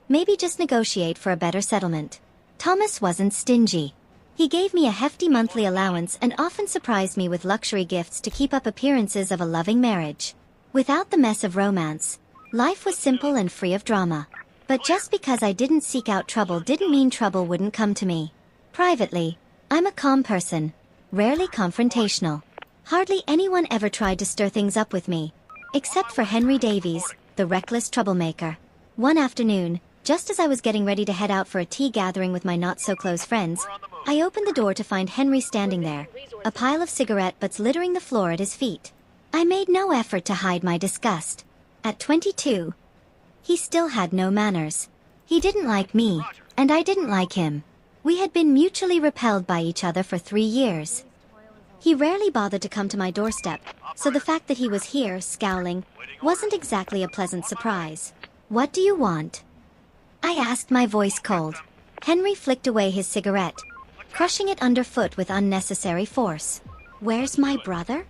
Maybe just negotiate for a better settlement. Thomas wasn't stingy. He gave me a hefty monthly allowance and often surprised me with luxury gifts to keep up appearances of a loving marriage. Without the mess of romance, life was simple and free of drama. But just because I didn't seek out trouble didn't mean trouble wouldn't come to me. Privately, I'm a calm person, rarely confrontational. Hardly anyone ever tried to stir things up with me, except for Henry Davies, the reckless troublemaker. One afternoon, just as I was getting ready to head out for a tea gathering with my not-so-close friends, I opened the door to find Henry standing there, a pile of cigarette butts littering the floor at his feet. I made no effort to hide my disgust. At 22, he still had no manners. He didn't like me, and I didn't like him. We had been mutually repelled by each other for 3 years. He rarely bothered to come to my doorstep, so the fact that he was here, scowling, wasn't exactly a pleasant surprise. What do you want? I asked, my voice cold. Henry flicked away his cigarette, crushing it underfoot with unnecessary force. Where's my brother?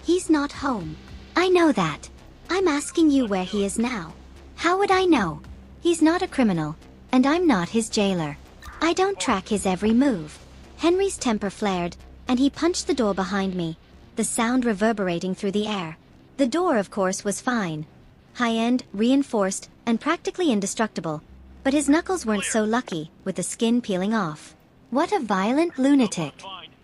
He's not home. I know that. I'm asking you where he is now. How would I know? He's not a criminal, and I'm not his jailer. I don't track his every move. Henry's temper flared, and he punched the door behind me, the sound reverberating through the air. The door, of course, was fine. High-end, reinforced, and practically indestructible. But his knuckles weren't so lucky, with the skin peeling off. What a violent lunatic.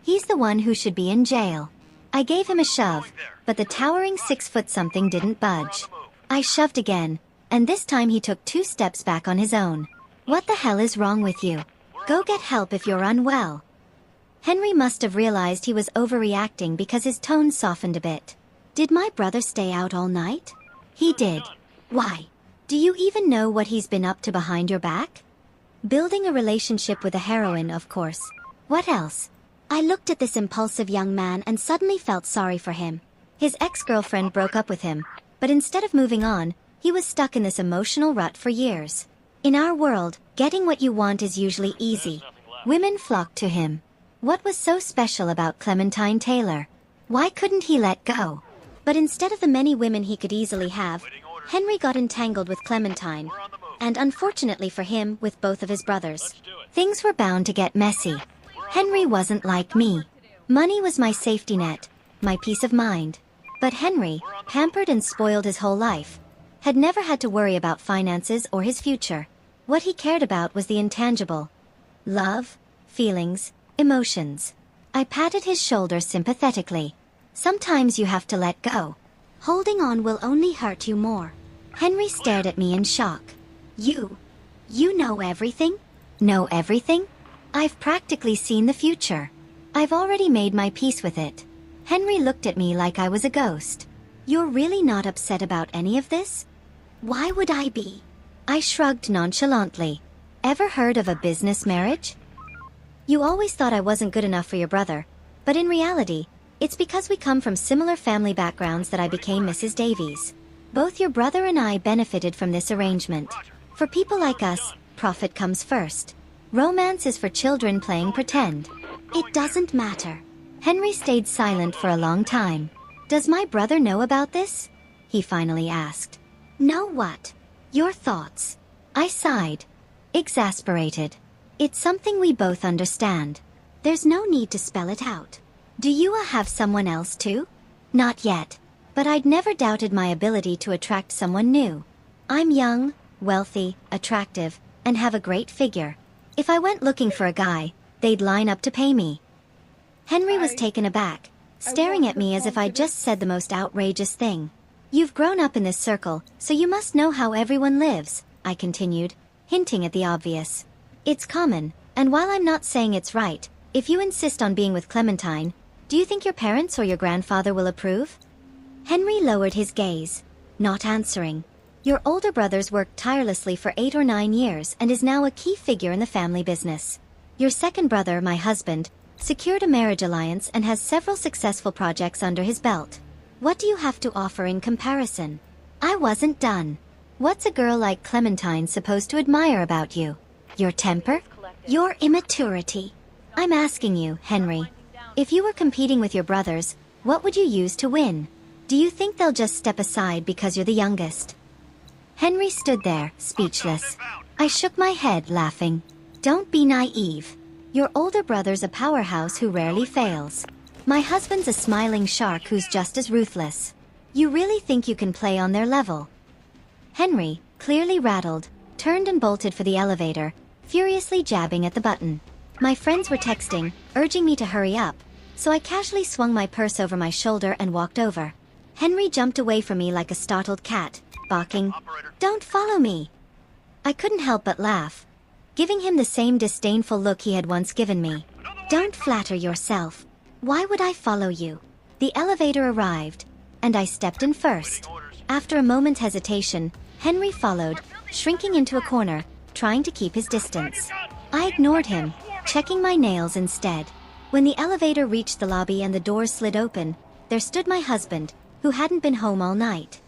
He's the one who should be in jail. I gave him a shove, but the towering 6-foot-something didn't budge. I shoved again, and this time he took 2 steps back on his own. What the hell is wrong with you? Go get help if you're unwell. Henry must have realized he was overreacting because his tone softened a bit. Did my brother stay out all night? He did. Why? Do you even know what he's been up to behind your back? Building a relationship with a heroine, of course. What else? I looked at this impulsive young man and suddenly felt sorry for him. His ex-girlfriend broke up with him, but instead of moving on, he was stuck in this emotional rut for years. In our world, getting what you want is usually easy. Women flocked to him. What was so special about Clementine Taylor? Why couldn't he let go? But instead of the many women he could easily have, Henry got entangled with Clementine, and unfortunately for him, with both of his brothers. Let's do it. Things were bound to get messy. Henry wasn't like me. Money was my safety net, my peace of mind. But Henry, pampered and spoiled his whole life, had never had to worry about finances or his future. What he cared about was the intangible. Love, feelings, emotions. I patted his shoulder sympathetically. Sometimes you have to let go. Holding on will only hurt you more. Henry stared at me in shock. You know everything? Know everything? I've practically seen the future. I've already made my peace with it. Henry looked at me like I was a ghost. You're really not upset about any of this? Why would I be? I shrugged nonchalantly. Ever heard of a business marriage? You always thought I wasn't good enough for your brother, but in reality, it's because we come from similar family backgrounds that I became Mrs. Davies. Both your brother and I benefited from this arrangement. For people like us, profit comes first. Romance is for children playing pretend. It doesn't matter. Henry stayed silent for a long time. Does my brother know about this? He finally asked. Know what? Your thoughts. I sighed. Exasperated. It's something we both understand. There's no need to spell it out. Do you have someone else too? Not yet. But I'd never doubted my ability to attract someone new. I'm young, wealthy, attractive, and have a great figure. If I went looking for a guy, they'd line up to pay me. Henry was taken aback, staring at me as if I'd just said the most outrageous thing. You've grown up in this circle, so you must know how everyone lives, I continued, hinting at the obvious. It's common, and while I'm not saying it's right, if you insist on being with Clementine, do you think your parents or your grandfather will approve? Henry lowered his gaze, not answering. Your older brother's worked tirelessly for 8 or 9 years and is now a key figure in the family business. Your second brother, my husband, secured a marriage alliance and has several successful projects under his belt. What do you have to offer in comparison? I wasn't done. What's a girl like Clementine supposed to admire about you? Your temper? Your immaturity? I'm asking you, Henry. If you were competing with your brothers, what would you use to win? Do you think they'll just step aside because you're the youngest? Henry stood there, speechless. I shook my head, laughing. Don't be naive. Your older brother's a powerhouse who rarely fails. My husband's a smiling shark who's just as ruthless. You really think you can play on their level? Henry, clearly rattled, turned and bolted for the elevator, furiously jabbing at the button. My friends were texting, urging me to hurry up, so I casually swung my purse over my shoulder and walked over. Henry jumped away from me like a startled cat, barking, "Don't follow me!" I couldn't help but laugh, giving him the same disdainful look he had once given me. Don't flatter yourself. Why would I follow you? The elevator arrived, and I stepped in first. After a moment's hesitation, Henry followed, shrinking into a corner, trying to keep his distance. I ignored him, checking my nails instead. When the elevator reached the lobby and the doors slid open, there stood my husband, who hadn't been home all night.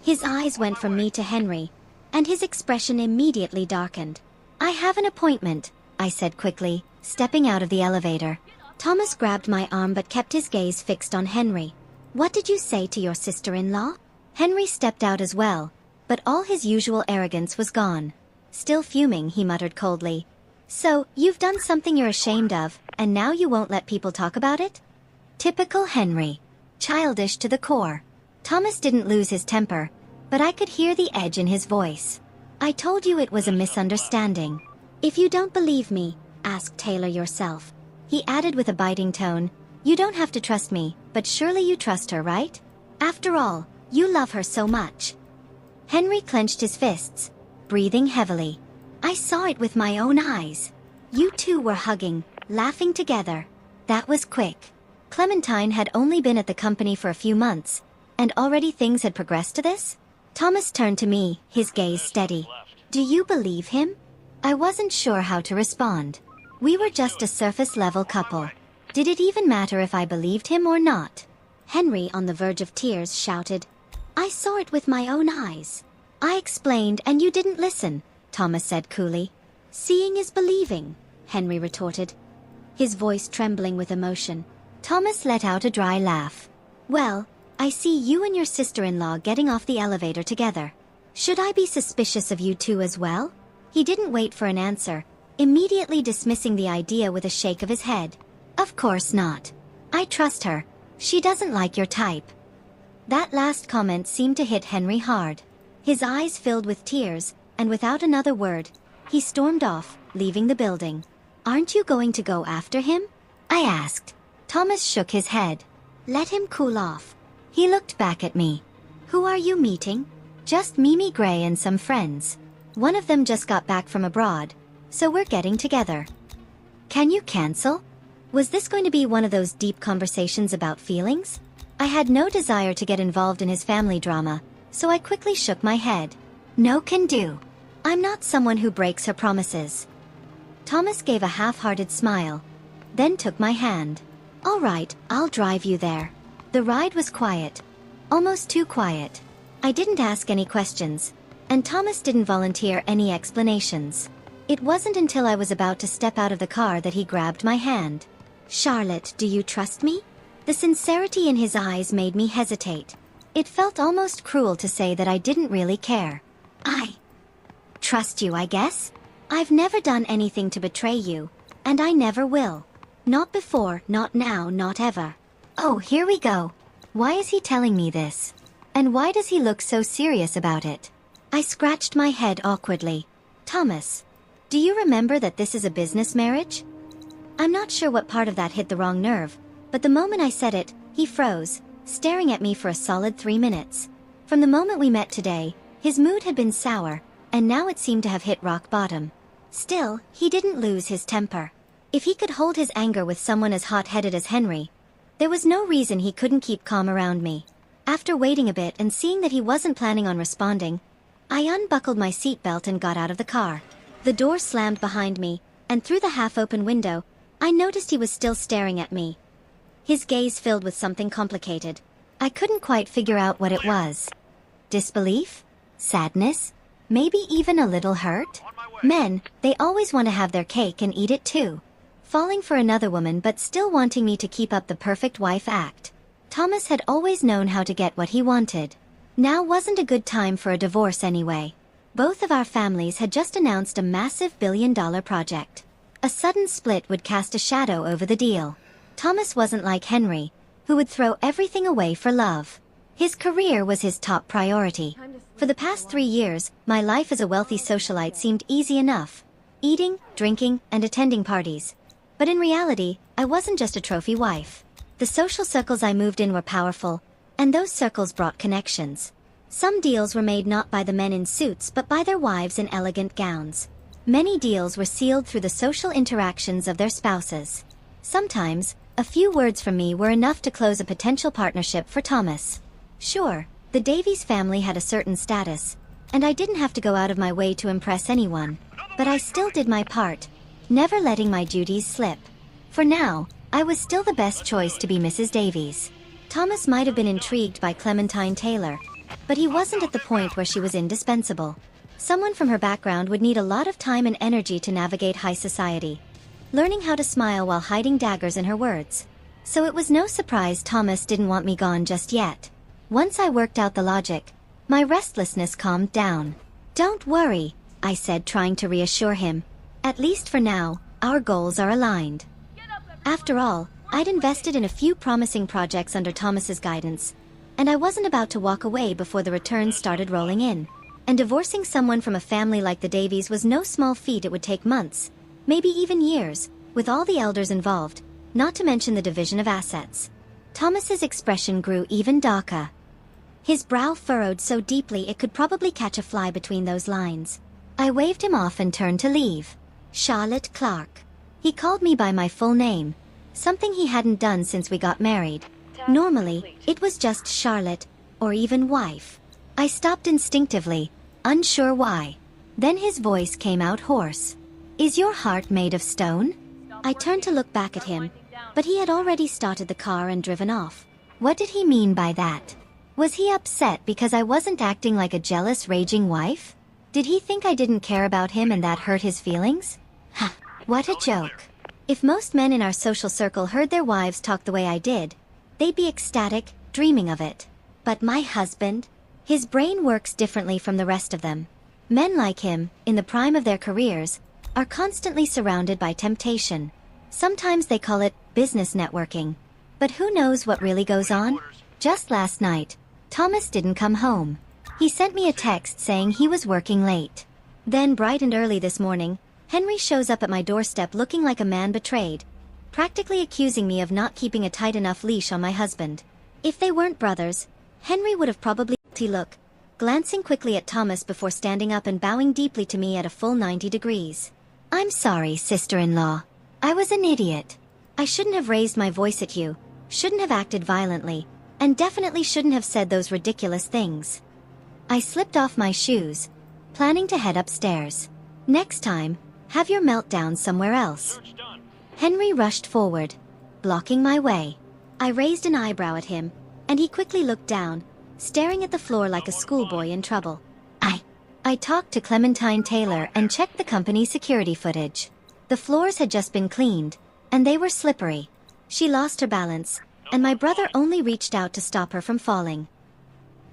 His eyes went from me to Henry, and his expression immediately darkened. I have an appointment, I said quickly, stepping out of the elevator. Thomas grabbed my arm but kept his gaze fixed on Henry. What did you say to your sister-in-law? Henry stepped out as well, but all his usual arrogance was gone. Still fuming, he muttered coldly. So, you've done something you're ashamed of, and now you won't let people talk about it? Typical Henry. Childish to the core. Thomas didn't lose his temper, but I could hear the edge in his voice. I told you it was a misunderstanding. If you don't believe me, ask Taylor yourself. He added with a biting tone, you don't have to trust me, but surely you trust her, right? After all, you love her so much. Henry clenched his fists, breathing heavily. I saw it with my own eyes. You two were hugging, laughing together. That was quick. Clementine had only been at the company for a few months, and already things had progressed to this? Thomas turned to me, his gaze steady. Do you believe him? I wasn't sure how to respond. We were just a surface-level couple. Did it even matter if I believed him or not? Henry, on the verge of tears, shouted, I saw it with my own eyes. I explained and you didn't listen, Thomas said coolly. Seeing is believing, Henry retorted, his voice trembling with emotion. Thomas let out a dry laugh. Well, I see you and your sister-in-law getting off the elevator together. Should I be suspicious of you two as well? He didn't wait for an answer, immediately dismissing the idea with a shake of his head. Of course not. I trust her. She doesn't like your type. That last comment seemed to hit Henry hard. His eyes filled with tears, and without another word, he stormed off, leaving the building. Aren't you going to go after him? I asked. Thomas shook his head. Let him cool off. He looked back at me. Who are you meeting? Just Mimi Gray and some friends. One of them just got back from abroad, so we're getting together. Can you cancel? Was this going to be one of those deep conversations about feelings? I had no desire to get involved in his family drama, so I quickly shook my head. No can do. I'm not someone who breaks her promises. Thomas gave a half-hearted smile, then took my hand. All right, I'll drive you there. The ride was quiet. Almost too quiet. I didn't ask any questions, and Thomas didn't volunteer any explanations. It wasn't until I was about to step out of the car that he grabbed my hand. Charlotte, do you trust me? The sincerity in his eyes made me hesitate. It felt almost cruel to say that I didn't really care. I trust you, I guess? I've never done anything to betray you, and I never will. Not before, not now, not ever. Oh, here we go. Why is he telling me this? And why does he look so serious about it? I scratched my head awkwardly. Thomas, do you remember that this is a business marriage? I'm not sure what part of that hit the wrong nerve, but the moment I said it, he froze, staring at me for a solid 3 minutes. From the moment we met today, his mood had been sour, and now it seemed to have hit rock bottom. Still, he didn't lose his temper. If he could hold his anger with someone as hot-headed as Henry, there was no reason he couldn't keep calm around me. After waiting a bit and seeing that he wasn't planning on responding, I unbuckled my seatbelt and got out of the car. The door slammed behind me, and through the half-open window, I noticed he was still staring at me. His gaze filled with something complicated. I couldn't quite figure out what it was. Disbelief? Sadness? Maybe even a little hurt? Men, they always want to have their cake and eat it too. Falling for another woman but still wanting me to keep up the perfect wife act. Thomas had always known how to get what he wanted. Now wasn't a good time for a divorce anyway. Both of our families had just announced a massive billion-dollar project. A sudden split would cast a shadow over the deal. Thomas wasn't like Henry, who would throw everything away for love. His career was his top priority. For the past 3 years, my life as a wealthy socialite seemed easy enough. Eating, drinking, and attending parties. But in reality, I wasn't just a trophy wife. The social circles I moved in were powerful, and those circles brought connections. Some deals were made not by the men in suits but by their wives in elegant gowns. Many deals were sealed through the social interactions of their spouses. Sometimes, a few words from me were enough to close a potential partnership for Thomas. Sure, the Davies family had a certain status, and I didn't have to go out of my way to impress anyone, but I still did my part, never letting my duties slip. For now, I was still the best choice to be Mrs. Davies. Thomas might have been intrigued by Clementine Taylor, but he wasn't at the point where she was indispensable. Someone from her background would need a lot of time and energy to navigate high society, learning how to smile while hiding daggers in her words. So it was no surprise Thomas didn't want me gone just yet. Once I worked out the logic, my restlessness calmed down. Don't worry, I said, trying to reassure him. At least for now, our goals are aligned. After all, I'd invested in a few promising projects under Thomas's guidance, and I wasn't about to walk away before the returns started rolling in. And divorcing someone from a family like the Davies was no small feat. It would take months, maybe even years, with all the elders involved, not to mention the division of assets. Thomas's expression grew even darker. His brow furrowed so deeply it could probably catch a fly between those lines. I waved him off and turned to leave. Charlotte Clark. He called me by my full name, something he hadn't done since we got married. Normally, it was just Charlotte, or even wife. I stopped instinctively, unsure why. Then his voice came out hoarse. Is your heart made of stone? I turned to look back at him, but he had already started the car and driven off. What did he mean by that? Was he upset because I wasn't acting like a jealous, raging wife? Did he think I didn't care about him and that hurt his feelings? Ha, what a joke. If most men in our social circle heard their wives talk the way I did, they'd be ecstatic, dreaming of it. But my husband? His brain works differently from the rest of them. Men like him, in the prime of their careers, are constantly surrounded by temptation. Sometimes they call it business networking. But who knows what really goes on? Just last night, Thomas didn't come home. He sent me a text saying he was working late. Then bright and early this morning, Henry shows up at my doorstep looking like a man betrayed, practically accusing me of not keeping a tight enough leash on my husband. If they weren't brothers, Henry would have probably look, glancing quickly at Thomas before standing up and bowing deeply to me at a full 90 degrees. I'm sorry, sister-in-law. I was an idiot. I shouldn't have raised my voice at you, shouldn't have acted violently, and definitely shouldn't have said those ridiculous things. I slipped off my shoes, planning to head upstairs. Next time, have your meltdown somewhere else. Henry rushed forward, blocking my way. I raised an eyebrow at him, and he quickly looked down, staring at the floor like a schoolboy in trouble. I talked to Clementine Taylor and checked the company's security footage. The floors had just been cleaned, and they were slippery. She lost her balance, and my brother only reached out to stop her from falling.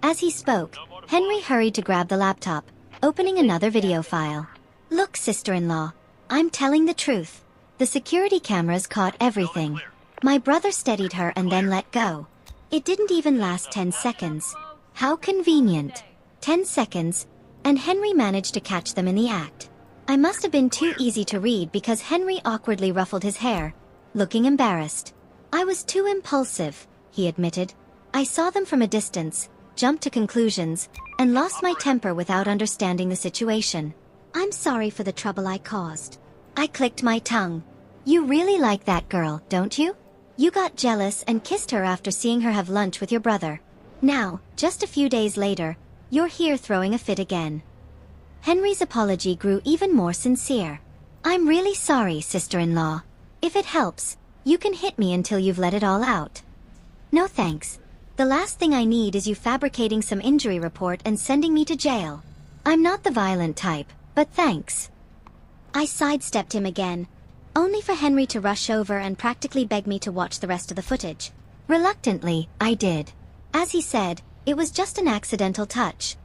As he spoke, Henry hurried to grab the laptop, opening another video file. Look, sister-in-law, I'm telling the truth. The security cameras caught everything. My brother steadied her and then let go. It didn't even last 10 seconds. How convenient. 10 seconds, and Henry managed to catch them in the act. I must have been too easy to read because Henry awkwardly ruffled his hair, looking embarrassed. I was too impulsive, he admitted. I saw them from a distance, jumped to conclusions, and lost my temper without understanding the situation. I'm sorry for the trouble I caused. I clicked my tongue. You really like that girl, don't you? You got jealous and kissed her after seeing her have lunch with your brother. Now, just a few days later, you're here throwing a fit again. Henry's apology grew even more sincere. I'm really sorry, sister-in-law. If it helps, you can hit me until you've let it all out. No thanks. The last thing I need is you fabricating some injury report and sending me to jail. I'm not the violent type, but thanks. I sidestepped him again, only for Henry to rush over and practically beg me to watch the rest of the footage. Reluctantly, I did. As he said, it was just an accidental touch.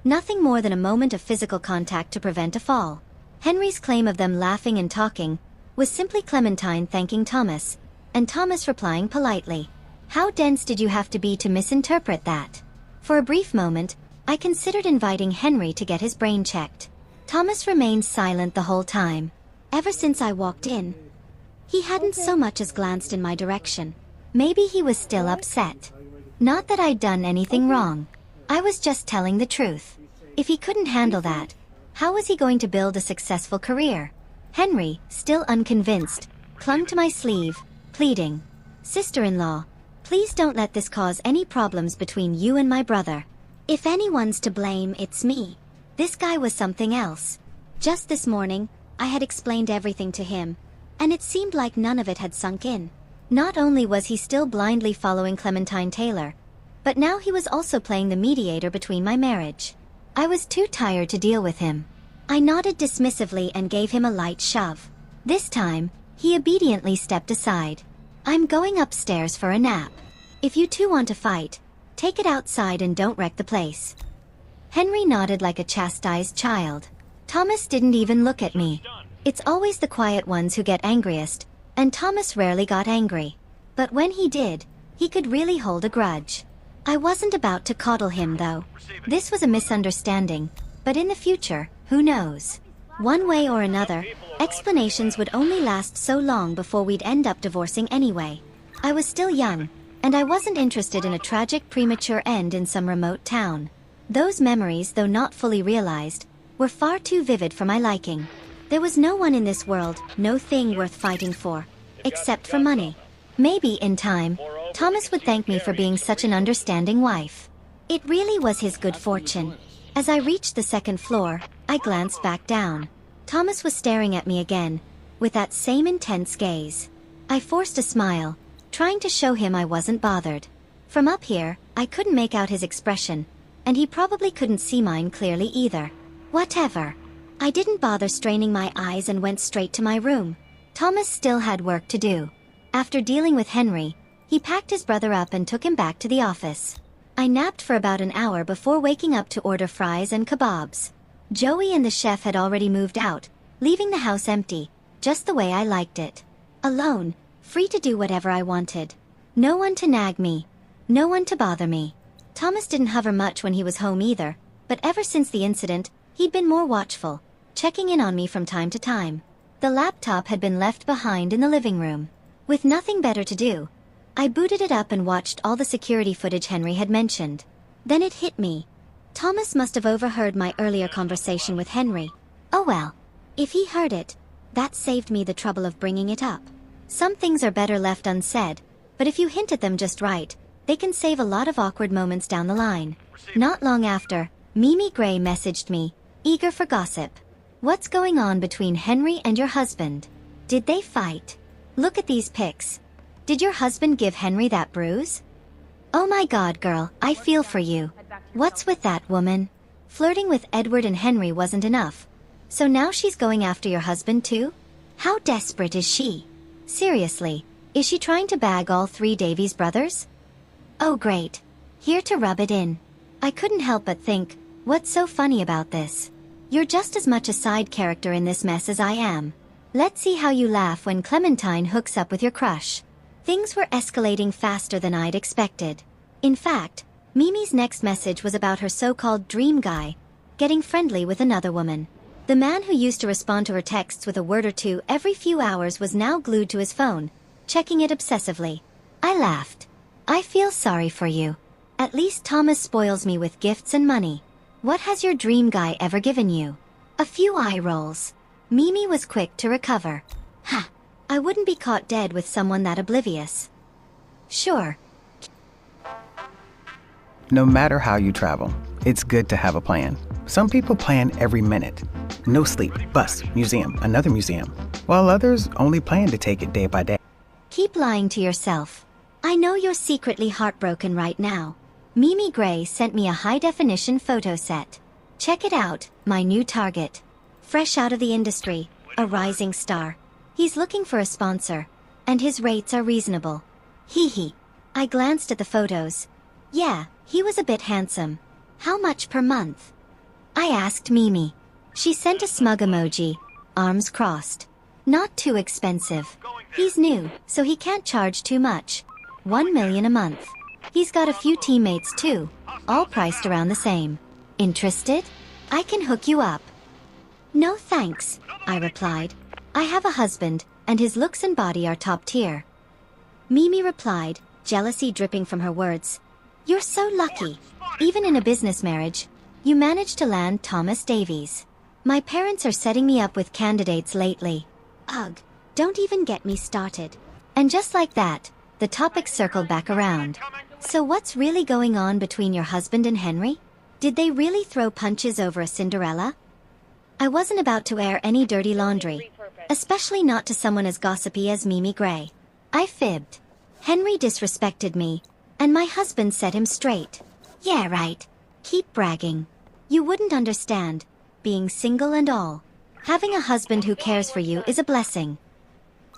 Nothing more than a moment of physical contact to prevent a fall. Henry's claim of them laughing and talking was simply Clementine thanking Thomas, and Thomas replying politely. How dense did you have to be to misinterpret that? For a brief moment, I considered inviting Henry to get his brain checked. Thomas remained silent the whole time. Ever since I walked in, he hadn't so much as glanced in my direction. Maybe he was still upset. Not that I'd done anything wrong. I was just telling the truth. If he couldn't handle that, how was he going to build a successful career? Henry, still unconvinced, clung to my sleeve, pleading, Sister-in-law, please don't let this cause any problems between you and my brother. If anyone's to blame, it's me. This guy was something else. Just this morning, I had explained everything to him, and it seemed like none of it had sunk in. Not only was he still blindly following Clementine Taylor, but now he was also playing the mediator between my marriage. I was too tired to deal with him. I nodded dismissively and gave him a light shove. This time, he obediently stepped aside. I'm going upstairs for a nap. If you two want to fight, take it outside and don't wreck the place. Henry nodded like a chastised child. Thomas didn't even look at me. It's always the quiet ones who get angriest, and Thomas rarely got angry. But when he did, he could really hold a grudge. I wasn't about to coddle him though. This was a misunderstanding, but in the future, who knows? One way or another, explanations would only last so long before we'd end up divorcing anyway. I was still young, and I wasn't interested in a tragic premature end in some remote town. Those memories, though not fully realized, were far too vivid for my liking. There was no one in this world, no thing worth fighting for, except for money. Maybe, in time, Thomas would thank me for being such an understanding wife. It really was his good fortune. As I reached the second floor, I glanced back down. Thomas was staring at me again, with that same intense gaze. I forced a smile, trying to show him I wasn't bothered. From up here, I couldn't make out his expression, and he probably couldn't see mine clearly either. Whatever. I didn't bother straining my eyes and went straight to my room. Thomas still had work to do. After dealing with Henry, he packed his brother up and took him back to the office. I napped for about an hour before waking up to order fries and kebabs. Joey and the chef had already moved out, leaving the house empty, just the way I liked it. Alone, free to do whatever I wanted. No one to nag me. No one to bother me. Thomas didn't hover much when he was home either, but ever since the incident, he'd been more watchful, checking in on me from time to time. The laptop had been left behind in the living room. With nothing better to do, I booted it up and watched all the security footage Henry had mentioned. Then it hit me. Thomas must have overheard my earlier conversation with Henry. Oh well. If he heard it, that saved me the trouble of bringing it up. Some things are better left unsaid, but if you hint at them just right, they can save a lot of awkward moments down the line. Not long after, Mimi Gray messaged me, eager for gossip. What's going on between Henry and your husband? Did they fight? Look at these pics. Did your husband give Henry that bruise? Oh my god, girl, I feel for you. What's with that woman? Flirting with Edward and Henry wasn't enough. So now she's going after your husband too? How desperate is she? Seriously, is she trying to bag all 3 Davies brothers? Oh great. Here to rub it in. I couldn't help but think, what's so funny about this? You're just as much a side character in this mess as I am. Let's see how you laugh when Clementine hooks up with your crush. Things were escalating faster than I'd expected. In fact, Mimi's next message was about her so-called dream guy, getting friendly with another woman. The man who used to respond to her texts with a word or two every few hours was now glued to his phone, checking it obsessively. I laughed. I feel sorry for you. At least Thomas spoils me with gifts and money. What has your dream guy ever given you? A few eye rolls. Mimi was quick to recover. Ha! I wouldn't be caught dead with someone that oblivious. Sure. No matter how you travel, it's good to have a plan. Some people plan every minute. No sleep, bus, museum, another museum, while others only plan to take it day by day. Keep lying to yourself. I know you're secretly heartbroken right now. Mimi Gray sent me a high-definition photo set. Check it out, my new target. Fresh out of the industry, a rising star. He's looking for a sponsor, and his rates are reasonable. Hee hee. I glanced at the photos. Yeah, he was a bit handsome. How much per month? I asked Mimi. She sent a smug emoji, arms crossed. Not too expensive. He's new, so he can't charge too much. 1 million a month. He's got a few teammates too, all priced around the same. Interested? I can hook you up. No thanks, I replied. I have a husband, and his looks and body are top tier. Mimi replied, jealousy dripping from her words. You're so lucky. Even in a business marriage, you managed to land Thomas Davies. My parents are setting me up with candidates lately. Ugh, don't even get me started. And just like that, the topic circled back around. So what's really going on between your husband and Henry? Did they really throw punches over a Cinderella? I wasn't about to air any dirty laundry, especially not to someone as gossipy as Mimi Gray. I fibbed. Henry disrespected me, and my husband set him straight. Yeah, right. Keep bragging. You wouldn't understand, being single and all. Having a husband who cares for you is a blessing.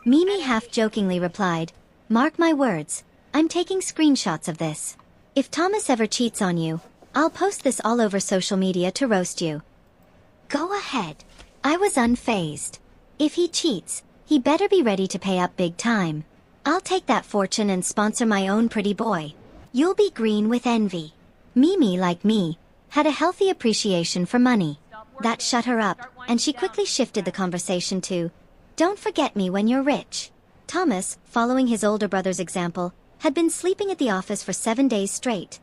Mimi half-jokingly replied, mark my words, I'm taking screenshots of this. If Thomas ever cheats on you, I'll post this all over social media to roast you. Go ahead. I was unfazed. If he cheats, he better be ready to pay up big time. I'll take that fortune and sponsor my own pretty boy. You'll be green with envy. Mimi, like me, had a healthy appreciation for money. That shut her up, and she quickly shifted the conversation to, don't forget me when you're rich. Thomas, following his older brother's example, had been sleeping at the office for 7 days straight.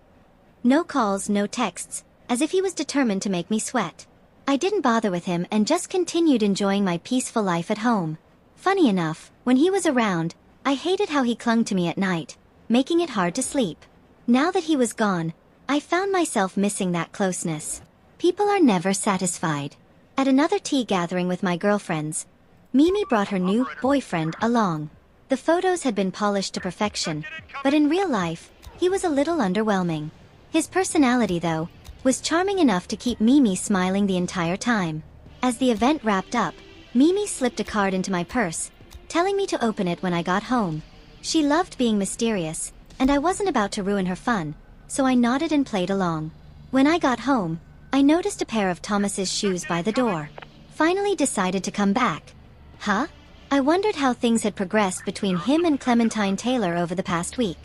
No calls, no texts, as if he was determined to make me sweat. I didn't bother with him and just continued enjoying my peaceful life at home. Funny enough, when he was around, I hated how he clung to me at night, making it hard to sleep. Now that he was gone, I found myself missing that closeness. People are never satisfied. At another tea gathering with my girlfriends, Mimi brought her new boyfriend along. The photos had been polished to perfection, but in real life, he was a little underwhelming. His personality, though, was charming enough to keep Mimi smiling the entire time. As the event wrapped up, Mimi slipped a card into my purse, telling me to open it when I got home. She loved being mysterious, and I wasn't about to ruin her fun, so I nodded and played along. When I got home, I noticed a pair of Thomas's shoes by the door. Finally decided to come back. Huh? I wondered how things had progressed between him and Clementine Taylor over the past week.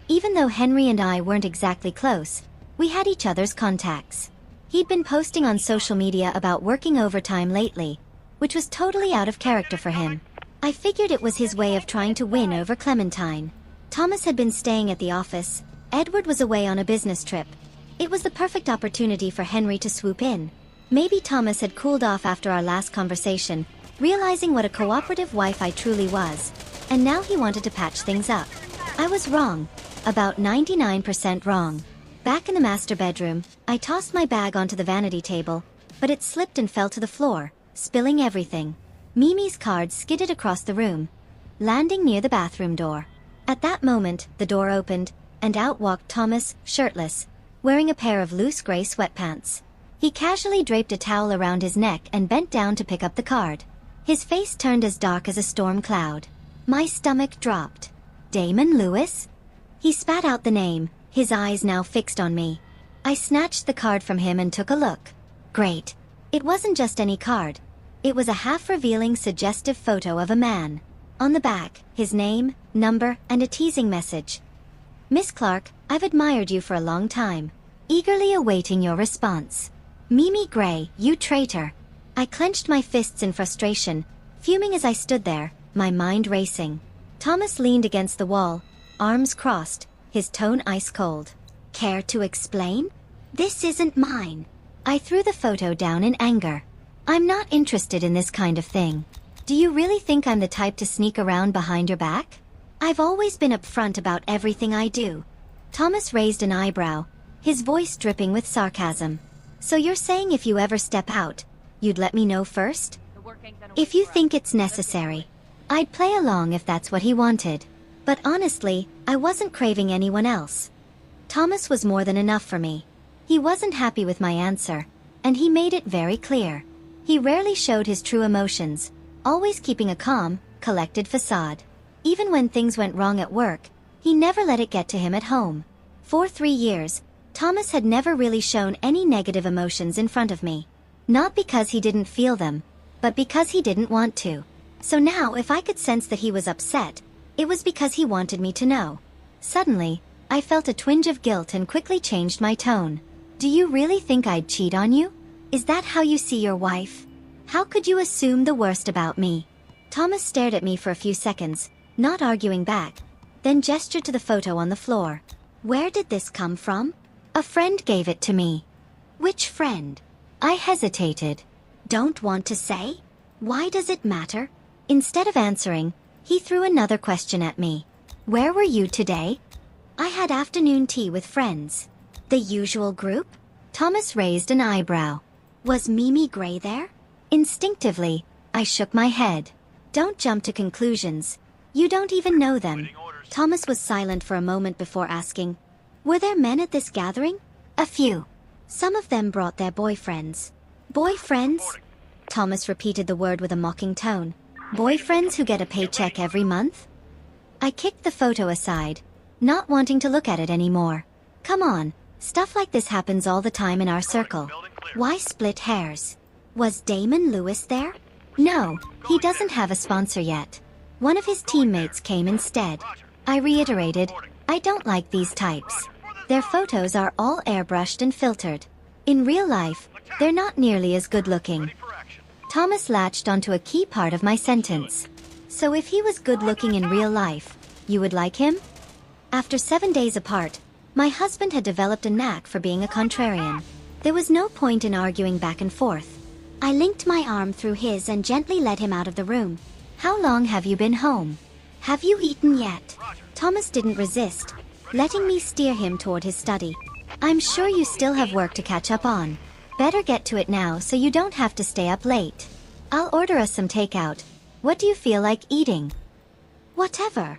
Even though Henry and I weren't exactly close, we had each other's contacts. He'd been posting on social media about working overtime lately, which was totally out of character for him. I figured it was his way of trying to win over Clementine. Thomas had been staying at the office. Edward was away on a business trip. It was the perfect opportunity for Henry to swoop in. Maybe Thomas had cooled off after our last conversation, realizing what a cooperative wife I truly was, and now he wanted to patch things up. I was wrong. About 99% wrong. Back in the master bedroom, I tossed my bag onto the vanity table, but it slipped and fell to the floor, spilling everything. Mimi's card skidded across the room, landing near the bathroom door. At that moment, the door opened, and out walked Thomas, shirtless, wearing a pair of loose gray sweatpants. He casually draped a towel around his neck and bent down to pick up the card. His face turned as dark as a storm cloud. My stomach dropped. Damon Lewis? He spat out the name, his eyes now fixed on me. I snatched the card from him and took a look. Great. It wasn't just any card. It was a half-revealing, suggestive photo of a man. On the back, his name, number, and a teasing message. Miss Clark, I've admired you for a long time. Eagerly awaiting your response. Mimi Gray, you traitor. I clenched my fists in frustration, fuming as I stood there, my mind racing. Thomas leaned against the wall, arms crossed, his tone ice cold. Care to explain? This isn't mine. I threw the photo down in anger. I'm not interested in this kind of thing. Do you really think I'm the type to sneak around behind your back? I've always been upfront about everything I do. Thomas raised an eyebrow, his voice dripping with sarcasm. So you're saying if you ever step out, you'd let me know first? If you think it's necessary. I'd play along if that's what he wanted. But honestly, I wasn't craving anyone else. Thomas was more than enough for me. He wasn't happy with my answer, and he made it very clear. He rarely showed his true emotions, always keeping a calm, collected facade. Even when things went wrong at work, he never let it get to him at home. For 3 years, Thomas had never really shown any negative emotions in front of me. Not because he didn't feel them, but because he didn't want to. So now if I could sense that he was upset, it was because he wanted me to know. Suddenly, I felt a twinge of guilt and quickly changed my tone. Do you really think I'd cheat on you? Is that how you see your wife? How could you assume the worst about me? Thomas stared at me for a few seconds, not arguing back, then gestured to the photo on the floor. Where did this come from? A friend gave it to me. Which friend? I hesitated. Don't want to say? Why does it matter? Instead of answering, he threw another question at me. Where were you today? I had afternoon tea with friends. The usual group? Thomas raised an eyebrow. Was Mimi Gray there? Instinctively, I shook my head. Don't jump to conclusions. You don't even know them. Thomas was silent for a moment before asking, were there men at this gathering? A few. Some of them brought their boyfriends. Boyfriends? Thomas repeated the word with a mocking tone. Boyfriends who get a paycheck every month? I kicked the photo aside, not wanting to look at it anymore. Come on, stuff like this happens all the time in our circle. Why split hairs? Was Damon Lewis there? No, he doesn't have a sponsor yet. One of his teammates came instead. I reiterated, I don't like these types. Their photos are all airbrushed and filtered. In real life, they're not nearly as good looking. Thomas latched onto a key part of my sentence. So if he was good looking in real life, you would like him? After 7 days apart, my husband had developed a knack for being a contrarian. There was no point in arguing back and forth. I linked my arm through his and gently led him out of the room. How long have you been home? Have you eaten yet? Thomas didn't resist, letting me steer him toward his study. I'm sure you still have work to catch up on. Better get to it now so you don't have to stay up late. I'll order us some takeout. What do you feel like eating? Whatever,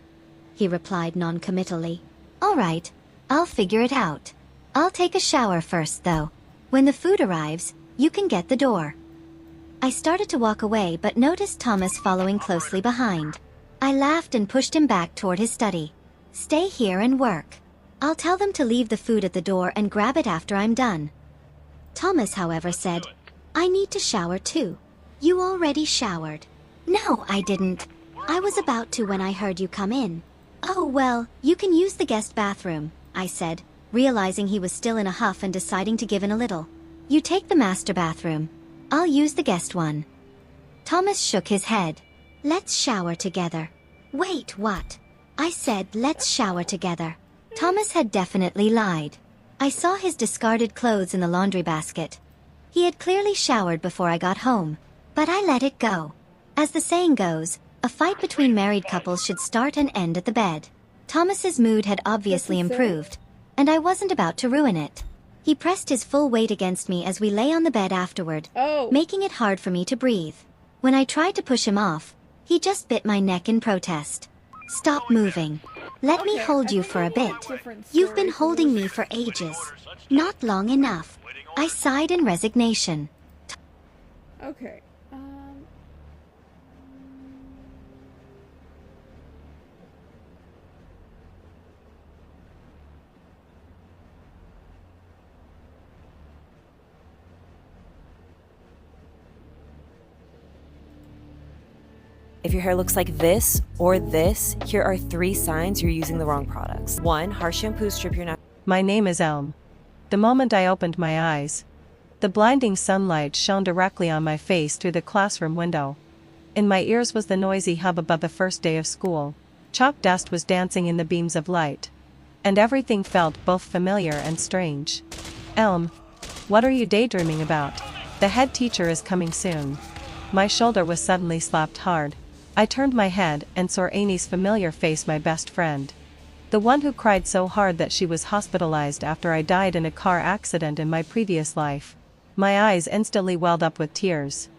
he replied non-committally. All right, I'll figure it out. I'll take a shower first, though. When the food arrives, you can get the door. I started to walk away but noticed Thomas following closely behind. I laughed and pushed him back toward his study. Stay here and work. I'll tell them to leave the food at the door and grab it after I'm done. Thomas, however, said, I need to shower too. You already showered. No, I didn't. I was about to when I heard you come in. Oh well, you can use the guest bathroom, I said, realizing he was still in a huff and deciding to give in a little. You take the master bathroom. I'll use the guest one. Thomas shook his head. Let's shower together. Wait, what? I said let's shower together. Thomas had definitely lied. I saw his discarded clothes in the laundry basket. He had clearly showered before I got home, but I let it go. As the saying goes, a fight between married couples should start and end at the bed. Thomas's mood had obviously improved, and I wasn't about to ruin it. He pressed his full weight against me as we lay on the bed afterward, making it hard for me to breathe. When I tried to push him off, he just bit my neck in protest. Stop moving. Let me hold you for a bit. You've been holding me for ages. Not long enough. I sighed in resignation. Okay. If your hair looks like this or this, here are 3 signs you're using the wrong products. 1. Harsh shampoos strip your natural. My name is Elm. The moment I opened my eyes, the blinding sunlight shone directly on my face through the classroom window. In my ears was the noisy hubbub of the first day of school. Chalk dust was dancing in the beams of light. And everything felt both familiar and strange. Elm, what are you daydreaming about? The head teacher is coming soon. My shoulder was suddenly slapped hard. I turned my head and saw Annie's familiar face, my best friend. The one who cried so hard that she was hospitalized after I died in a car accident in my previous life. My eyes instantly welled up with tears.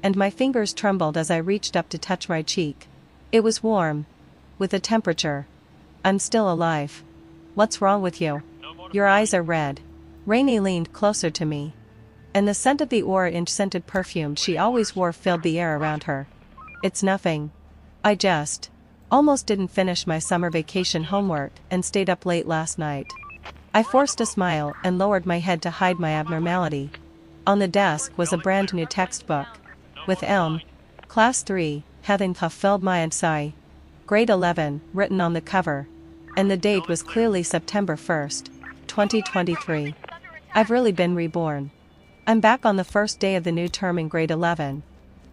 And my fingers trembled as I reached up to touch my cheek. It was warm. With a temperature. I'm still alive. What's wrong with you? Your eyes are red. Rainey leaned closer to me. And the scent of the orange-scented perfume she always wore filled the air around her. It's nothing. I just almost didn't finish my summer vacation homework and stayed up late last night. I forced a smile and lowered my head to hide my abnormality. On the desk was a brand new textbook. With Elm, Class 3, having fulfilled my ansai. Grade 11, written on the cover. And the date was clearly September 1st, 2023. I've really been reborn. I'm back on the first day of the new term in grade 11.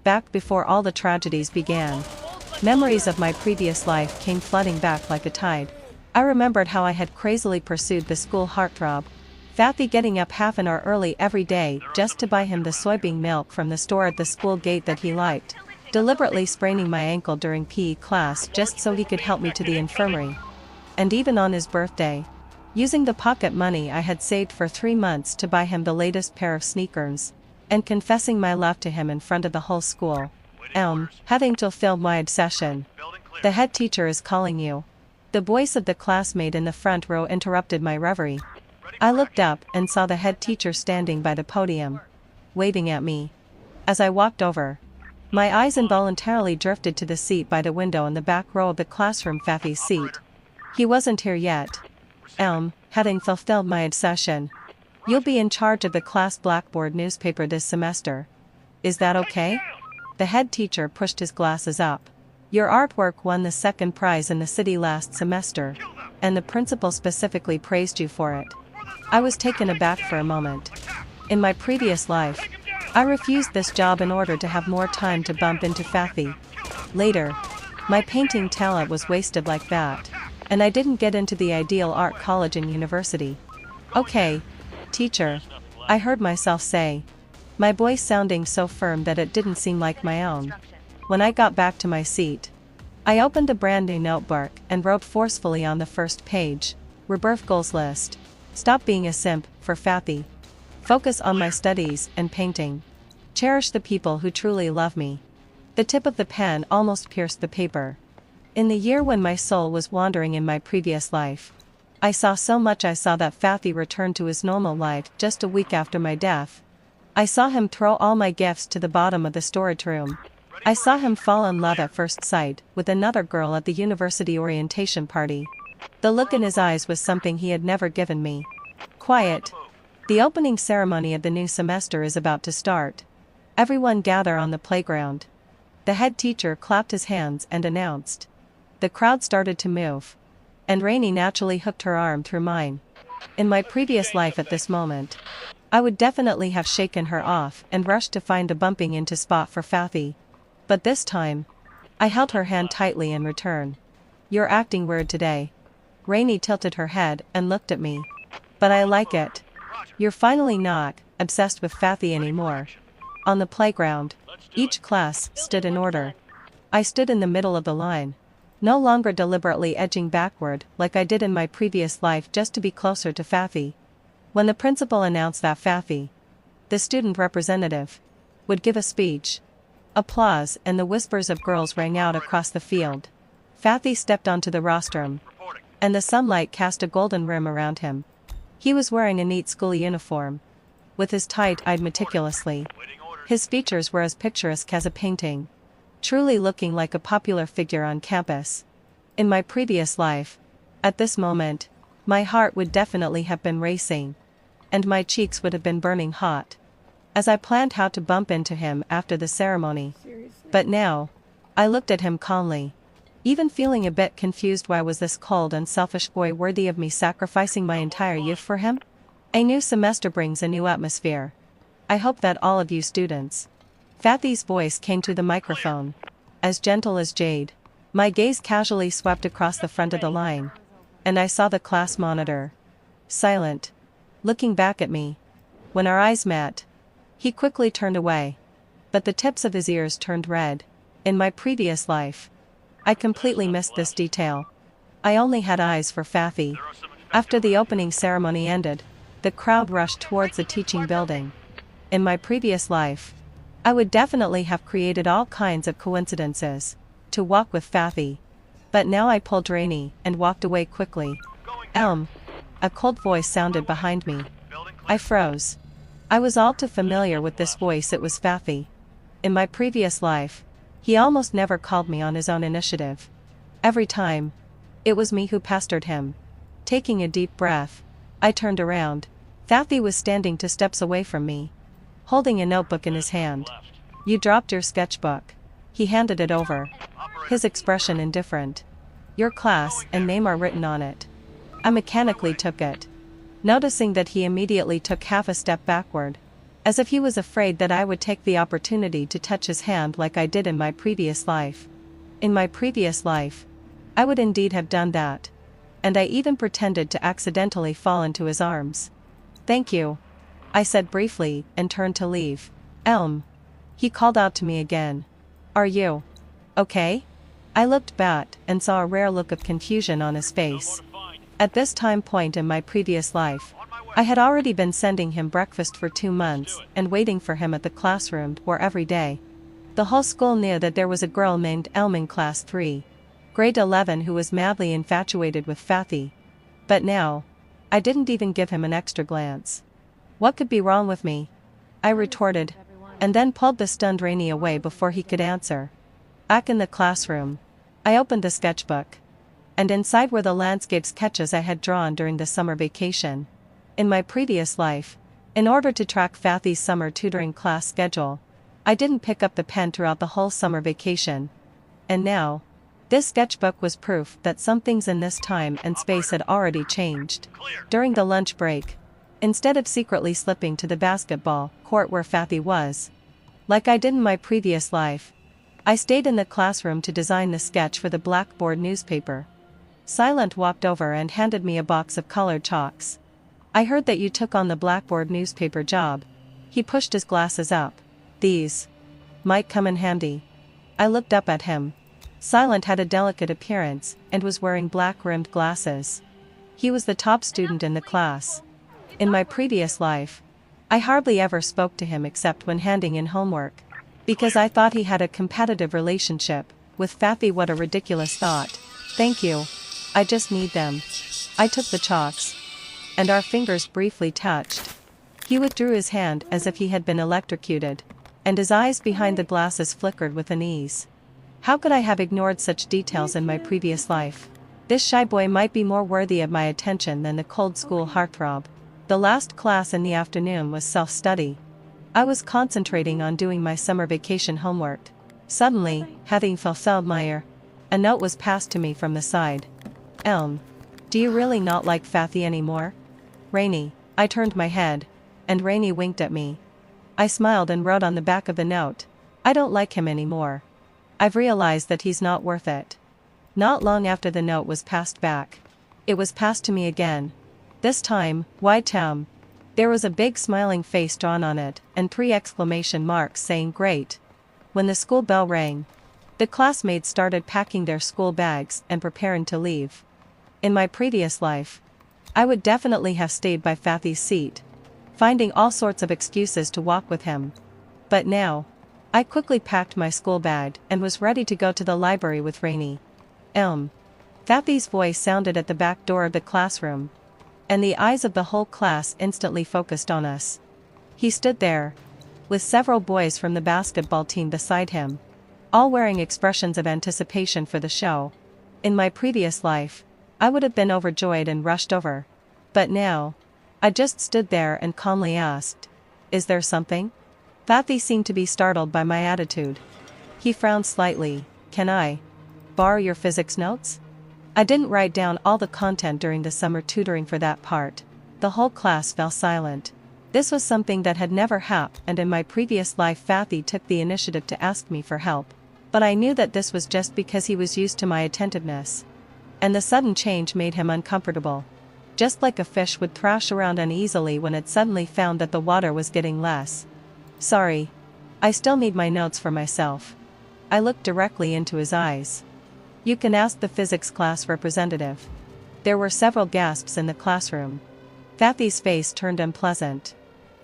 Back before all the tragedies began. Memories of my previous life came flooding back like a tide. I remembered how I had crazily pursued the school heartthrob, Fathy getting up half an hour early every day just to buy him the soybean milk from the store at the school gate that he liked, deliberately spraining my ankle during PE class just so he could help me to the infirmary. And even on his birthday, using the pocket money I had saved for 3 months to buy him the latest pair of sneakers, and confessing my love to him in front of the whole school. Having fulfilled my obsession. The head teacher is calling you. The voice of the classmate in the front row interrupted my reverie. I looked up and saw the head teacher standing by the podium, waving at me. As I walked over, my eyes involuntarily drifted to the seat by the window in the back row of the classroom, Fathy's seat. He wasn't here yet. Having fulfilled my obsession. You'll be in charge of the class Blackboard newspaper this semester. Is that okay? The head teacher pushed his glasses up. Your artwork won the 2nd prize in the city last semester, and the principal specifically praised you for it. I was taken aback for a moment. In my previous life, I refused this job in order to have more time to bump into Fathy. Later, my painting talent was wasted like that, and I didn't get into the ideal art college and university. Okay, teacher, I heard myself say, my voice sounding so firm that it didn't seem like my own. When I got back to my seat, I opened a brand new notebook and wrote forcefully on the first page, Rebirth Goals List. Stop being a simp for Fathy. Focus on my studies and painting. Cherish the people who truly love me. The tip of the pen almost pierced the paper. In the year when my soul was wandering in my previous life, I saw so much. I saw that Fathy returned to his normal life just a week after my death. I saw him throw all my gifts to the bottom of the storage room. I saw him fall in love at first sight with another girl at the university orientation party. The look in his eyes was something he had never given me. Quiet. The opening ceremony of the new semester is about to start. Everyone gather on the playground. The head teacher clapped his hands and announced. The crowd started to move. And Rainey naturally hooked her arm through mine. In my previous life at this moment, I would definitely have shaken her off and rushed to find a bumping into spot for Fathi. But this time, I held her hand tightly in return. You're acting weird today. Rainey tilted her head and looked at me. But I like it. You're finally not obsessed with Fathi anymore. On the playground, each class stood in order. I stood in the middle of the line, no longer deliberately edging backward like I did in my previous life just to be closer to Fathi. When the principal announced that Fathi, the student representative, would give a speech, applause and the whispers of girls rang out across the field. Fathi stepped onto the rostrum, and the sunlight cast a golden rim around him. He was wearing a neat school uniform, with his tight-eyed meticulously. His features were as picturesque as a painting, truly looking like a popular figure on campus. In my previous life, at this moment, my heart would definitely have been racing, and my cheeks would have been burning hot, as I planned how to bump into him after the ceremony. Seriously? But now, I looked at him calmly, even feeling a bit confused. Why was this cold and selfish boy worthy of me sacrificing my entire youth for him? A new semester brings a new atmosphere. I hope that all of you students. Fathi's voice came to the microphone, as gentle as jade. My gaze casually swept across the front of the line, and I saw the class monitor, silent, looking back at me. When our eyes met, he quickly turned away, but the tips of his ears turned red. In my previous life, I completely missed this detail. I only had eyes for Fathi. After the opening ceremony ended, the crowd rushed towards the teaching building. In my previous life, I would definitely have created all kinds of coincidences to walk with Fathi. But now I pulled Rainey and walked away quickly. A cold voice sounded behind me. I froze. I was all too familiar with this voice. It was Fathi. In my previous life, he almost never called me on his own initiative. Every time, it was me who pestered him. Taking a deep breath, I turned around. Fathi was standing 2 steps away from me, holding a notebook in his hand. You dropped your sketchbook. He handed it over, his expression indifferent. Your class and name are written on it. I mechanically took it, noticing that he immediately took half a step backward, as if he was afraid that I would take the opportunity to touch his hand like I did in my previous life. In my previous life, I would indeed have done that, and I even pretended to accidentally fall into his arms. Thank you, I said briefly and turned to leave. He called out to me again. Are you okay? I looked back and saw a rare look of confusion on his face. At this time point in my previous life, I had already been sending him breakfast for 2 months and waiting for him at the classroom door every day. The whole school knew that there was a girl named Elm in class 3, grade 11 who was madly infatuated with Fathi. But now, I didn't even give him an extra glance. What could be wrong with me? I retorted, and then pulled the stunned Rainey away before he could answer. Back in the classroom, I opened the sketchbook, and inside were the landscape sketches I had drawn during the summer vacation. In my previous life, in order to track Fathi's summer tutoring class schedule, I didn't pick up the pen throughout the whole summer vacation. And now, this sketchbook was proof that some things in this time and space had already changed. During the lunch break, instead of secretly slipping to the basketball court where Fathi was, like I did in my previous life, I stayed in the classroom to design the sketch for the Blackboard newspaper. Silent walked over and handed me a box of colored chalks. I heard that you took on the Blackboard newspaper job. He pushed his glasses up. These might come in handy. I looked up at him. Silent had a delicate appearance and was wearing black-rimmed glasses. He was the top student in the class. In my previous life, I hardly ever spoke to him except when handing in homework, because I thought he had a competitive relationship with Fathi. What a ridiculous thought. Thank you. I just need them. I took the chalks, and our fingers briefly touched. He withdrew his hand as if he had been electrocuted, and his eyes behind the glasses flickered with unease. How could I have ignored such details in my previous life? This shy boy might be more worthy of my attention than the cold school heartthrob. The last class in the afternoon was self-study. I was concentrating on doing my summer vacation homework. Suddenly, having fulfilled my ear, a note was passed to me from the side. Elm. Do you really not like Fathy anymore? Rainy. I turned my head, and Rainy winked at me. I smiled and wrote on the back of the note, I don't like him anymore. I've realized that he's not worth it. Not long after the note was passed back, it was passed to me again. This time, why Tom? There was a big smiling face drawn on it, and 3 exclamation marks saying great. When the school bell rang, the classmates started packing their school bags and preparing to leave. In my previous life, I would definitely have stayed by Fathy's seat, finding all sorts of excuses to walk with him. But now, I quickly packed my school bag and was ready to go to the library with Rainy. Fathy's voice sounded at the back door of the classroom, and the eyes of the whole class instantly focused on us. He stood there, with several boys from the basketball team beside him, all wearing expressions of anticipation for the show. In my previous life, I would have been overjoyed and rushed over. But now, I just stood there and calmly asked, is there something? Fathy seemed to be startled by my attitude. He frowned slightly. Can I borrow your physics notes? I didn't write down all the content during the summer tutoring for that part. The whole class fell silent. This was something that had never happened, and in my previous life Fathy took the initiative to ask me for help. But I knew that this was just because he was used to my attentiveness. And the sudden change made him uncomfortable. Just like a fish would thrash around uneasily when it suddenly found that the water was getting less. Sorry. I still need my notes for myself. I looked directly into his eyes. You can ask the physics class representative. There were several gasps in the classroom. Fathy's face turned unpleasant.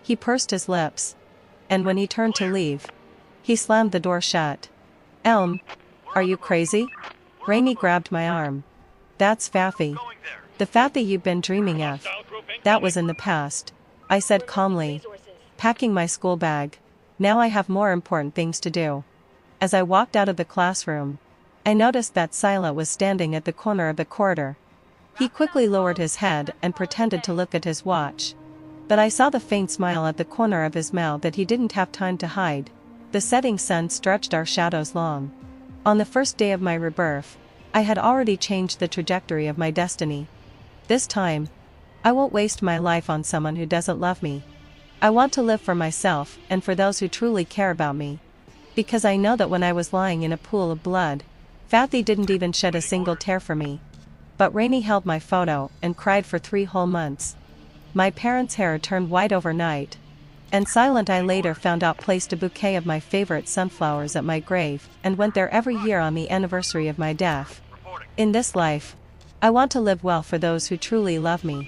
He pursed his lips. And when he turned to leave, he slammed the door shut. Elm, are you crazy? Rainy grabbed my arm. That's Fathy. The Fathy you've been dreaming of. That was in the past, I said calmly, packing my school bag. Now I have more important things to do. As I walked out of the classroom, I noticed that Sila was standing at the corner of the corridor. He quickly lowered his head and pretended to look at his watch. But I saw the faint smile at the corner of his mouth that he didn't have time to hide. The setting sun stretched our shadows long. On the first day of my rebirth, I had already changed the trajectory of my destiny. This time, I won't waste my life on someone who doesn't love me. I want to live for myself and for those who truly care about me. Because I know that when I was lying in a pool of blood, Fathy didn't even shed a single tear for me. But Rainy held my photo and cried for 3 whole months. My parents' hair turned white overnight, and Silent I later found out placed a bouquet of my favorite sunflowers at my grave and went there every year on the anniversary of my death. In this life, I want to live well for those who truly love me.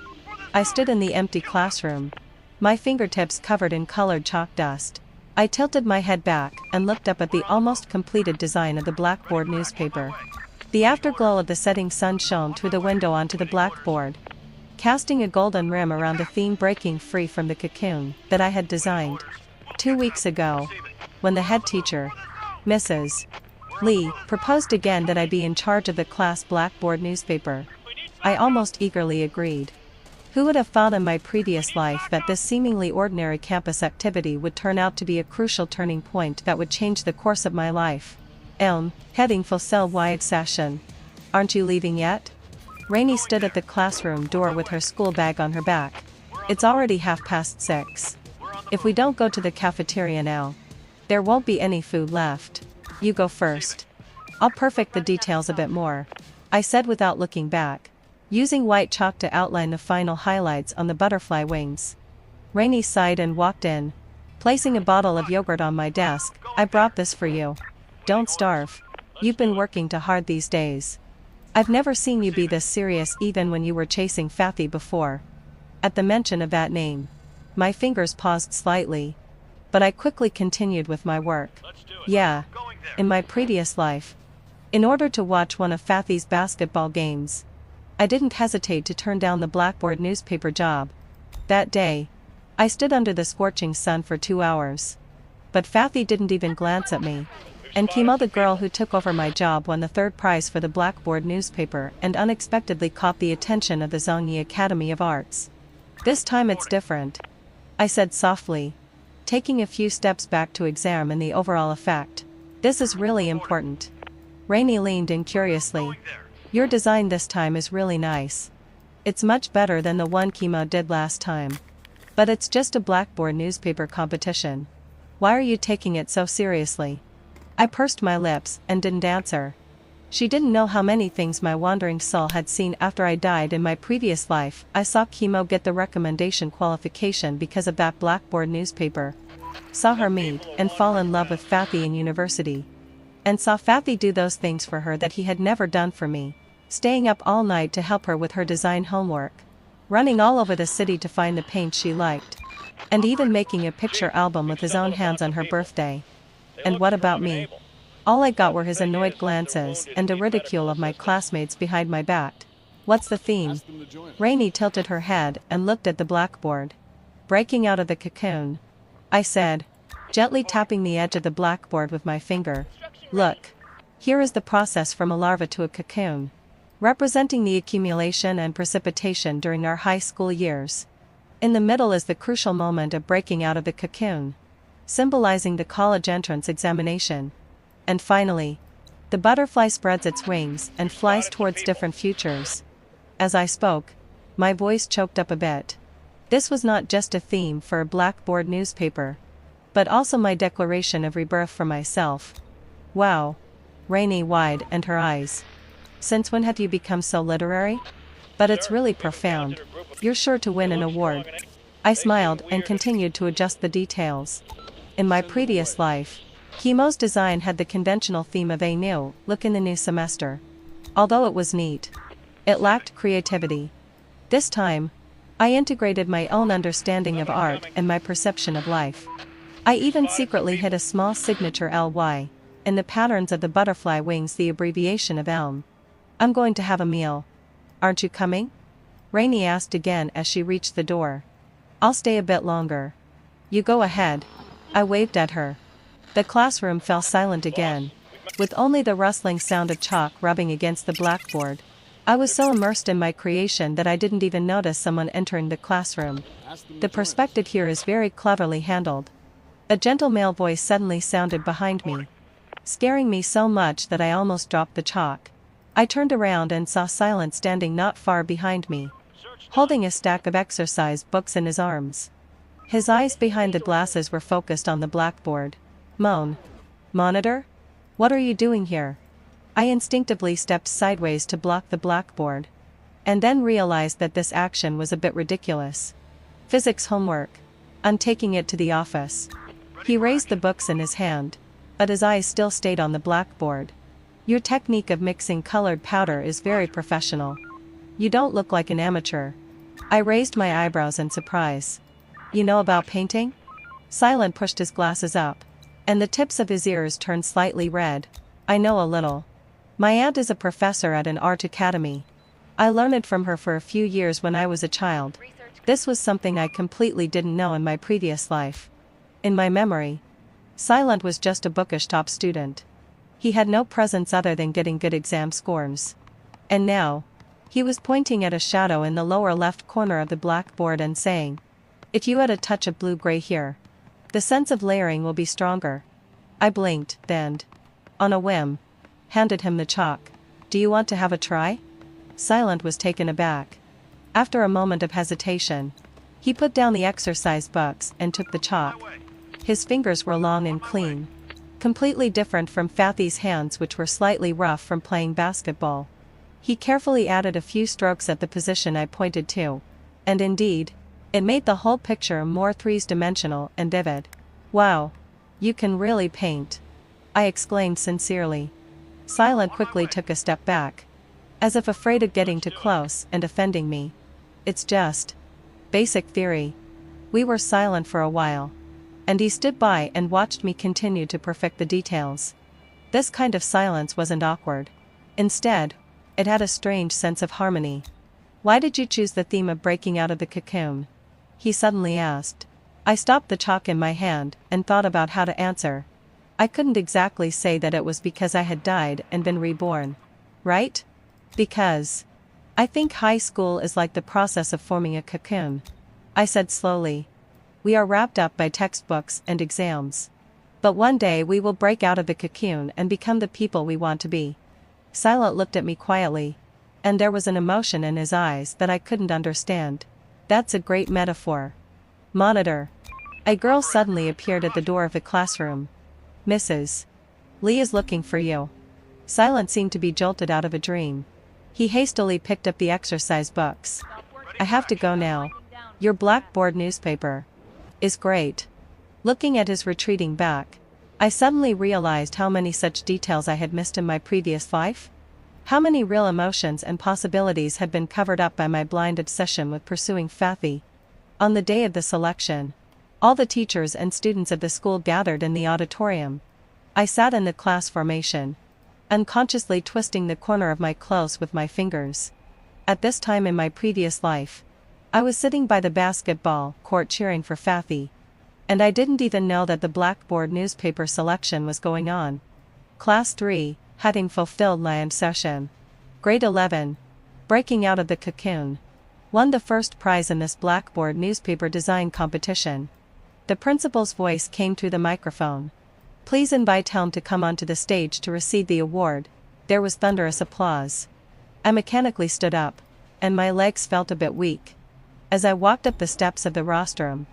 I stood in the empty classroom, my fingertips covered in colored chalk dust. I tilted my head back and looked up at the almost completed design of the blackboard newspaper. The afterglow of the setting sun shone through the window onto the blackboard, casting a golden rim around the theme, breaking free from the cocoon that I had designed. 2 weeks ago, when the head teacher, Mrs. Lee, proposed again that I be in charge of the class blackboard newspaper, I almost eagerly agreed. Who would have thought in my previous life that this seemingly ordinary campus activity would turn out to be a crucial turning point that would change the course of my life? Heading full sail-wide session. Aren't you leaving yet? Rainy stood at the classroom door with her school bag on her back. It's already 6:30. If we don't go to the cafeteria now, there won't be any food left. You go first. I'll perfect the details a bit more, I said without looking back, using white chalk to outline the final highlights on the butterfly wings. Rainy sighed and walked in. Placing a bottle of yogurt on my desk, I brought this for you. Don't starve. You've been working too hard these days. I've never seen you be this serious even when you were chasing Fathy before. At the mention of that name, my fingers paused slightly, but I quickly continued with my work. Yeah, in my previous life, in order to watch one of Fathy's basketball games, I didn't hesitate to turn down the blackboard newspaper job. That day, I stood under the scorching sun for 2 hours. But Fathy didn't even glance at me. And Kimo, the girl who took over my job, won the third prize for the Blackboard newspaper and unexpectedly caught the attention of the Zhongyi Academy of Arts. This time it's different, I said softly, taking a few steps back to examine the overall effect. This is really important. Rainey leaned in curiously. Your design this time is really nice. It's much better than the one Kimo did last time. But it's just a Blackboard newspaper competition. Why are you taking it so seriously? I pursed my lips and didn't answer. She didn't know how many things my wandering soul had seen after I died in my previous life. I saw Kimo get the recommendation qualification because of that Blackboard newspaper. Saw her meet and fall in love with Fathy in university. And saw Fathy do those things for her that he had never done for me. Staying up all night to help her with her design homework. Running all over the city to find the paint she liked. And even making a picture album with his own hands on her birthday. And what about me? All I got were his annoyed glances and a ridicule of my classmates behind my back. What's the theme? Rainey tilted her head and looked at the blackboard. Breaking out of the cocoon, I said, gently tapping the edge of the blackboard with my finger. Look. Here is the process from a larva to a cocoon. Representing the accumulation and precipitation during our high school years. In the middle is the crucial moment of breaking out of the cocoon, symbolizing the college entrance examination. And finally, the butterfly spreads its wings and flies towards different futures. As I spoke, my voice choked up a bit. This was not just a theme for a Blackboard newspaper, but also my declaration of rebirth for myself. Wow. Rainey widened her eyes. Since when have you become so literary? But it's really profound. You're sure to win an award. I smiled and continued to adjust the details. In my previous life, Kimo's design had the conventional theme of a new look in the new semester. Although it was neat, it lacked creativity. This time, I integrated my own understanding of art and my perception of life. I even secretly hid a small signature LY in the patterns of the butterfly wings, the abbreviation of ELM. I'm going to have a meal. Aren't you coming? Rainey asked again as she reached the door. I'll stay a bit longer. You go ahead. I waved at her. The classroom fell silent again, with only the rustling sound of chalk rubbing against the blackboard. I was so immersed in my creation that I didn't even notice someone entering the classroom. The perspective here is very cleverly handled. A gentle male voice suddenly sounded behind me, scaring me so much that I almost dropped the chalk. I turned around and saw Silent standing not far behind me, holding a stack of exercise books in his arms. His eyes behind the glasses were focused on the blackboard. Monitor? What are you doing here? I instinctively stepped sideways to block the blackboard, and then realized that this action was a bit ridiculous. Physics homework. I'm taking it to the office. He raised the books in his hand, but his eyes still stayed on the blackboard. Your technique of mixing colored powder is very professional. You don't look like an amateur. I raised my eyebrows in surprise. You know about painting? Silent pushed his glasses up, and the tips of his ears turned slightly red. I know a little. My aunt is a professor at an art academy. I learned it from her for a few years when I was a child. This was something I completely didn't know in my previous life. In my memory, Silent was just a bookish top student. He had no presence other than getting good exam scores. And now, he was pointing at a shadow in the lower left corner of the blackboard and saying, if you add a touch of blue-gray here, the sense of layering will be stronger. I blinked, then, on a whim, handed him the chalk. Do you want to have a try? Silent was taken aback. After a moment of hesitation, he put down the exercise books and took the chalk. His fingers were long and clean, completely different from Fathy's hands, which were slightly rough from playing basketball. He carefully added a few strokes at the position I pointed to, and indeed, it made the whole picture more three-dimensional and vivid. Wow! You can really paint! I exclaimed sincerely. Silent quickly took a step back, as if afraid of getting too close and offending me. It's just basic theory. We were silent for a while, and he stood by and watched me continue to perfect the details. This kind of silence wasn't awkward. Instead, it had a strange sense of harmony. Why did you choose the theme of breaking out of the cocoon? He suddenly asked. I stopped the chalk in my hand and thought about how to answer. I couldn't exactly say that it was because I had died and been reborn. Right? Because I think high school is like the process of forming a cocoon, I said slowly. We are wrapped up by textbooks and exams. But one day we will break out of the cocoon and become the people we want to be. Silent looked at me quietly, and there was an emotion in his eyes that I couldn't understand. That's a great metaphor. Monitor. A girl suddenly appeared at the door of the classroom. Mrs. Lee is looking for you. Silent seemed to be jolted out of a dream. He hastily picked up the exercise books. I have to go now. Your Blackboard newspaper is great. Looking at his retreating back, I suddenly realized how many such details I had missed in my previous life. How many real emotions and possibilities had been covered up by my blind obsession with pursuing Fathi. On the day of the selection, all the teachers and students of the school gathered in the auditorium. I sat in the class formation, unconsciously twisting the corner of my clothes with my fingers. At this time in my previous life, I was sitting by the basketball court cheering for Fathi. And I didn't even know that the Blackboard newspaper selection was going on. Class 3, having fulfilled my session. Grade 11, breaking out of the cocoon, won the first prize in this Blackboard newspaper design competition. The principal's voice came through the microphone. Please invite Helm to come onto the stage to receive the award. There was thunderous applause. I mechanically stood up, and my legs felt a bit weak. As I walked up the steps of the rostrum,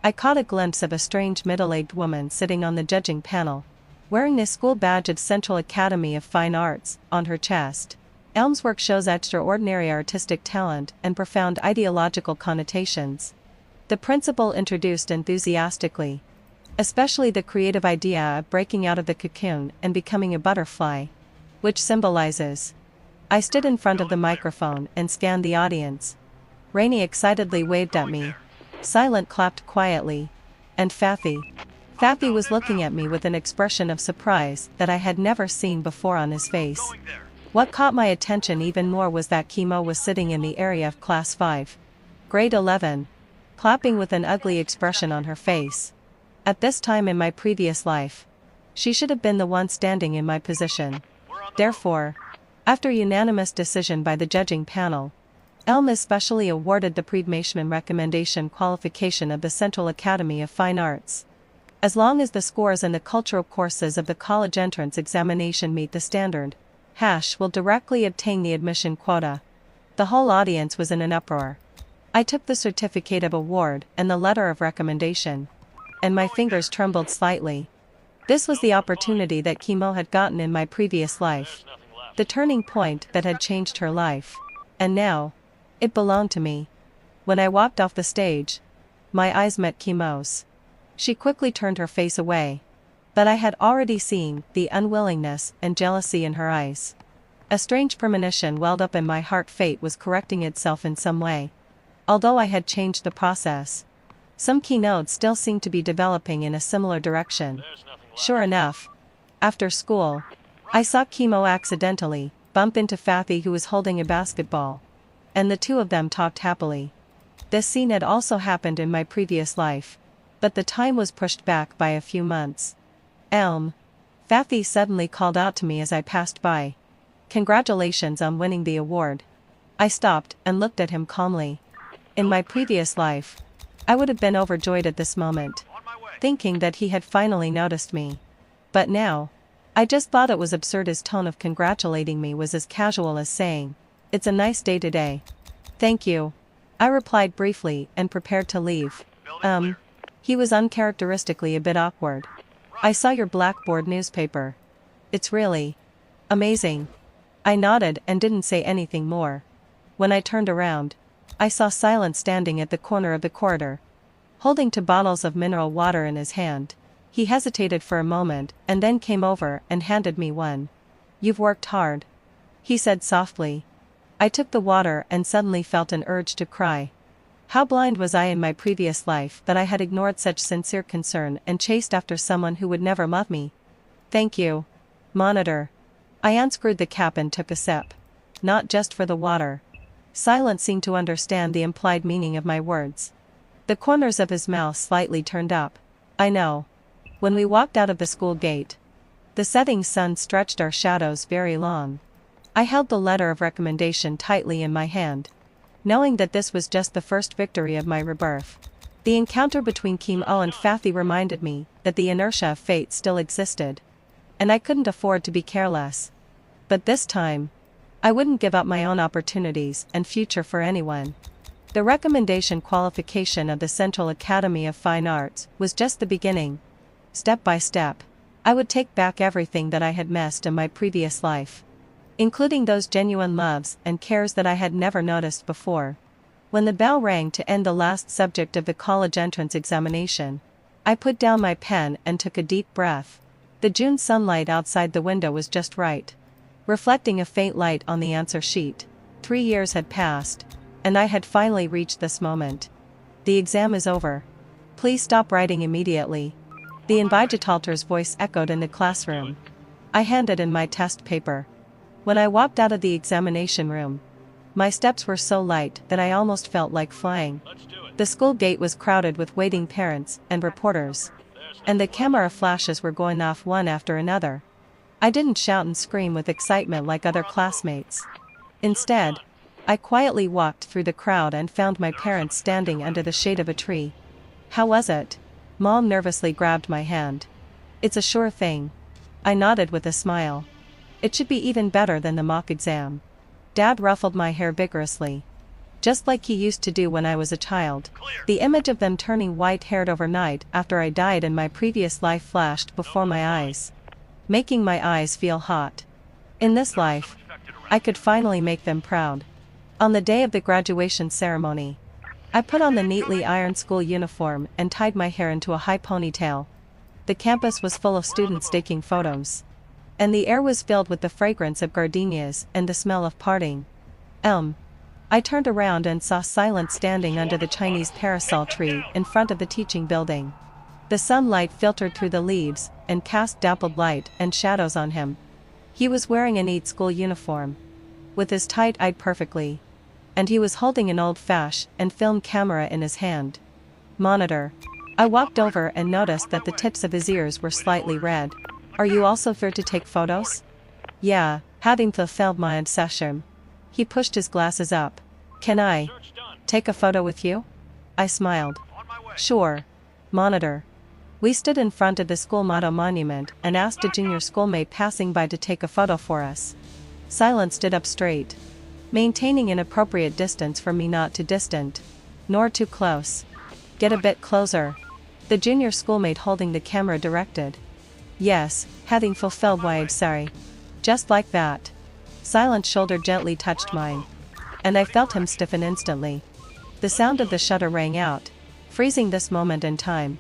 I caught a glimpse of a strange middle-aged woman sitting on the judging panel, wearing the school badge of Central Academy of Fine Arts on her chest. Elm's work shows extraordinary artistic talent and profound ideological connotations. The principal introduced enthusiastically, especially the creative idea of breaking out of the cocoon and becoming a butterfly, which symbolizes. I stood in front of the microphone and scanned the audience. Rainey excitedly waved at me. Silent clapped quietly. And Fathi. Fathi was looking at me with an expression of surprise that I had never seen before on his face. What caught my attention even more was that Kimo was sitting in the area of Class 5. Grade 11. Clapping with an ugly expression on her face. At this time in my previous life, she should have been the one standing in my position. Therefore, after unanimous decision by the judging panel, Elm is specially awarded the Predmation Recommendation qualification of the Central Academy of Fine Arts. As long as the scores in the cultural courses of the college entrance examination meet the standard, Hash will directly obtain the admission quota. The whole audience was in an uproar. I took the certificate of award and the letter of recommendation, and my fingers trembled slightly. This was the opportunity that Kimo had gotten in my previous life. The turning point that had changed her life. And now, it belonged to me. When I walked off the stage, my eyes met Kimo's. She quickly turned her face away. But I had already seen the unwillingness and jealousy in her eyes. A strange premonition welled up in my heart. Fate was correcting itself in some way. Although I had changed the process, some key nodes still seemed to be developing in a similar direction. Sure enough, after school, I saw Kimo accidentally bump into Fathi, who was holding a basketball, and the two of them talked happily. This scene had also happened in my previous life, but the time was pushed back by a few months. Elm. Fathi suddenly called out to me as I passed by. Congratulations on winning the award. I stopped and looked at him calmly. In my previous life, I would have been overjoyed at this moment, thinking that he had finally noticed me. But now, I just thought it was absurd. His tone of congratulating me was as casual as saying, "It's a nice day today." "Thank you," I replied briefly and prepared to leave. He was uncharacteristically a bit awkward. "I saw your Blackboard newspaper. It's really amazing." I nodded and didn't say anything more. When I turned around, I saw Silent standing at the corner of the corridor, holding two bottles of mineral water in his hand. He hesitated for a moment and then came over and handed me one. "You've worked hard," he said softly. I took the water and suddenly felt an urge to cry. How blind was I in my previous life that I had ignored such sincere concern and chased after someone who would never love me. "Thank you, Monitor." I unscrewed the cap and took a sip. Not just for the water. Silent seemed to understand the implied meaning of my words. The corners of his mouth slightly turned up. "I know. When we walked out of the school gate, the setting sun stretched our shadows very long. I held the letter of recommendation tightly in my hand, knowing that this was just the first victory of my rebirth. The encounter between Kim Oh and Fathy reminded me that the inertia of fate still existed, and I couldn't afford to be careless. But this time, I wouldn't give up my own opportunities and future for anyone. The recommendation qualification of the Central Academy of Fine Arts was just the beginning. Step by step, I would take back everything that I had missed in my previous life, including those genuine loves and cares that I had never noticed before. When the bell rang to end the last subject of the college entrance examination, I put down my pen and took a deep breath. The June sunlight outside the window was just right, reflecting a faint light on the answer sheet. 3 years had passed, and I had finally reached this moment. The exam is over. Please stop writing immediately. The invigilator's voice echoed in the classroom. I handed in my test paper. When I walked out of the examination room, my steps were so light that I almost felt like flying. The school gate was crowded with waiting parents and reporters, and the camera flashes were going off one after another. I didn't shout and scream with excitement like other classmates. Instead, I quietly walked through the crowd and found my parents standing under the shade of a tree. "How was it?" Mom nervously grabbed my hand. "It's a sure thing." I nodded with a smile. "It should be even better than the mock exam." Dad ruffled my hair vigorously, just like he used to do when I was a child. The image of them turning white-haired overnight after I died in my previous life flashed before my eyes, making my eyes feel hot. In this life, I could finally make them proud. On the day of the graduation ceremony, I put on the neatly ironed school uniform and tied my hair into a high ponytail. The campus was full of students taking photos, and the air was filled with the fragrance of gardenias and the smell of parting. I turned around and saw Silent standing under the Chinese parasol tree in front of the teaching building. The sunlight filtered through the leaves and cast dappled light and shadows on him. He was wearing a neat school uniform, with his tight-eyed perfectly, and he was holding an old-fashioned film camera in his hand. Monitor. I walked over and noticed that the tips of his ears were slightly red. "Are you also here to take photos?" "Yeah, having fulfilled my obsession." He pushed his glasses up. "Can I take a photo with you?" I smiled. "Sure." Monitor. We stood in front of the school motto monument and asked a junior schoolmate passing by to take a photo for us. Silent stood up straight, maintaining an appropriate distance from me, not too distant, nor too close. "Get a bit closer," the junior schoolmate holding the camera directed. "Yes, having fulfilled my sorry." Just like that. Silent's shoulder gently touched mine, and I felt him stiffen instantly. The sound of the shutter rang out, freezing this moment in time.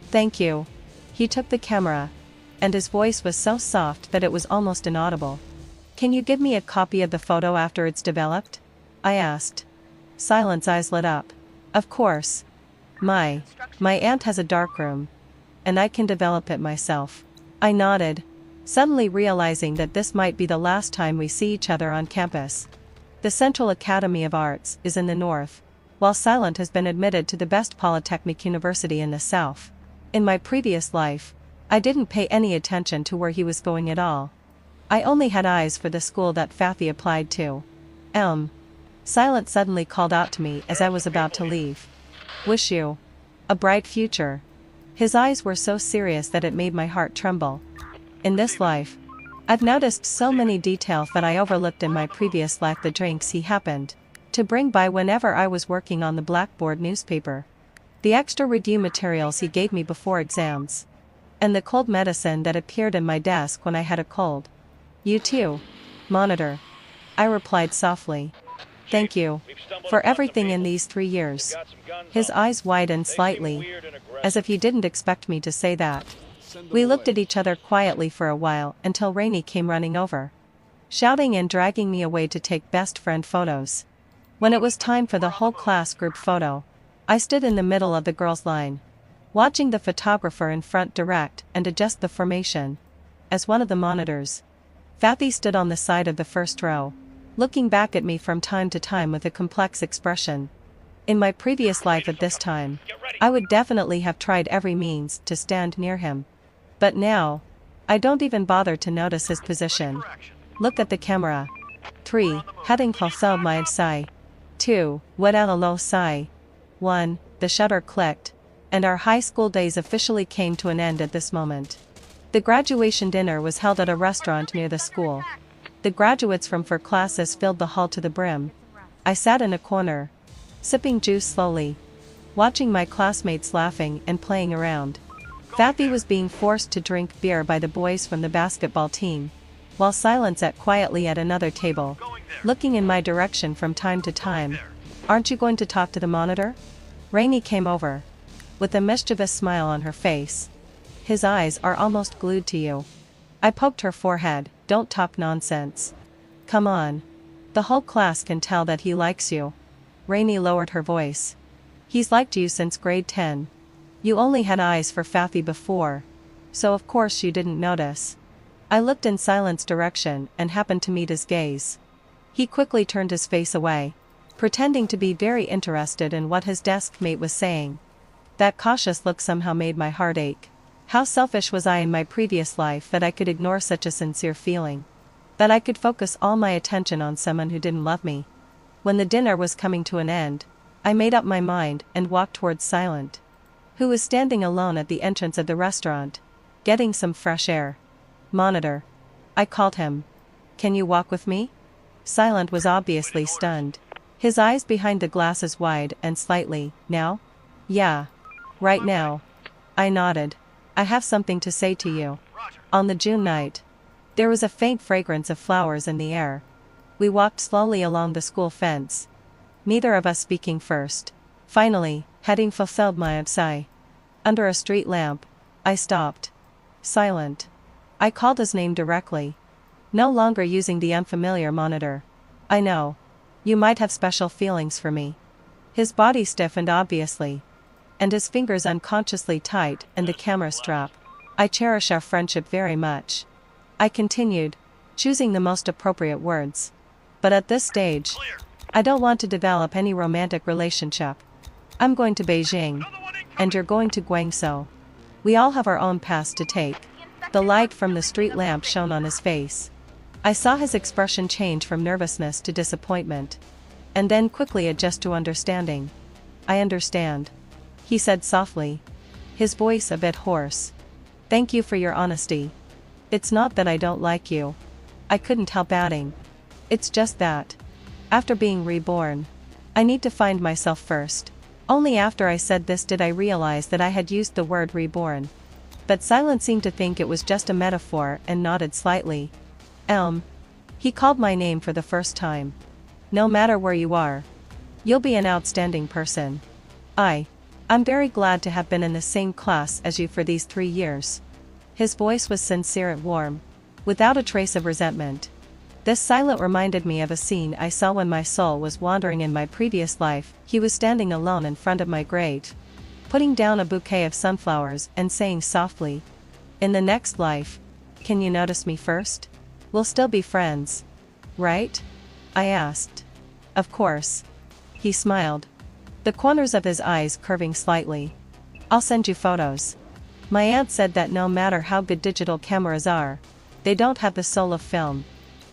"Thank you." He took the camera, and his voice was so soft that it was almost inaudible. "Can you give me a copy of the photo after it's developed?" I asked. Silent's eyes lit up. "Of course. My aunt has a darkroom, and I can develop it myself." I nodded, suddenly realizing that this might be the last time we see each other on campus. The Central Academy of Arts is in the north, while Silent has been admitted to the best polytechnic university in the south. In my previous life, I didn't pay any attention to where he was going at all. I only had eyes for the school that Fathy applied to. Silent suddenly called out to me as I was about to leave. "Wish you a bright future." His eyes were so serious that it made my heart tremble. In this life, I've noticed so many details that I overlooked in my previous life. The drinks he happened to bring by whenever I was working on the Blackboard newspaper, the extra review materials he gave me before exams, and the cold medicine that appeared in my desk when I had a cold. "You too, Monitor," I replied softly. "Thank you for everything in these 3 years." His eyes widened slightly, as if he didn't expect me to say that. We looked at each other quietly for a while until Rainey came running over, shouting and dragging me away to take best friend photos. When it was time for the whole class group photo, I stood in the middle of the girls' line, watching the photographer in front direct and adjust the formation. As one of the monitors, Fathy stood on the side of the first row, looking back at me from time to time with a complex expression. In my previous life at this time, I would definitely have tried every means to stand near him. But now, I don't even bother to notice his position. Look at the camera. 3. Heading falso my sigh. 2. What a low sigh. 1. The shutter clicked, and our high school days officially came to an end at this moment. The graduation dinner was held at a restaurant near the school. The graduates from 4 classes filled the hall to the brim. I sat in a corner, sipping juice slowly, watching my classmates laughing and playing around. Fappy was being forced to drink beer by the boys from the basketball team, while Silent sat quietly at another table, looking in my direction from time to time. Aren't you going to talk to the monitor? Rainey came over, with a mischievous smile on her face. His eyes are almost glued to you. I poked her forehead. Don't talk nonsense. Come on. The whole class can tell that he likes you. Rainey lowered her voice. He's liked you since grade 10. You only had eyes for Faffy before, so of course you didn't notice. I looked in Silent's direction and happened to meet his gaze. He quickly turned his face away, pretending to be very interested in what his desk mate was saying. That cautious look somehow made my heart ache. How selfish was I in my previous life that I could ignore such a sincere feeling? That I could focus all my attention on someone who didn't love me? When the dinner was coming to an end, I made up my mind and walked towards Silent, who was standing alone at the entrance of the restaurant, getting some fresh air. Monitor. I called him. Can you walk with me? Silent was obviously stunned. His eyes behind the glasses wide and slightly. Now? Yeah. Right now. I nodded. I have something to say to you. On the June night, there was a faint fragrance of flowers in the air. We walked slowly along the school fence, neither of us speaking first. Finally, heading fulfilled my absai. Under a street lamp, I stopped. Silent. I called his name directly, no longer using the unfamiliar monitor. I know. You might have special feelings for me. His body stiffened obviously, and his fingers unconsciously tight and the camera strap. I cherish our friendship very much. I continued, choosing the most appropriate words. But at this stage, I don't want to develop any romantic relationship. I'm going to Beijing, and you're going to Guangzhou. We all have our own paths to take. The light from the street lamp shone on his face. I saw his expression change from nervousness to disappointment, and then quickly adjust to understanding. I understand, he said softly, his voice a bit hoarse. Thank you for your honesty. It's not that I don't like you. I couldn't help adding. It's just that, after being reborn, I need to find myself first. Only after I said this did I realize that I had used the word reborn. But Silent seemed to think it was just a metaphor and nodded slightly. He called my name for the first time. No matter where you are, you'll be an outstanding person. I'm very glad to have been in the same class as you for these 3 years. His voice was sincere and warm, without a trace of resentment. This Silent reminded me of a scene I saw when my soul was wandering in my previous life. He was standing alone in front of my grate, putting down a bouquet of sunflowers and saying softly, "In the next life, can you notice me first? We'll still be friends, right?" I asked. Of course. He smiled, the corners of his eyes curving slightly. I'll send you photos. My aunt said that no matter how good digital cameras are, they don't have the soul of film.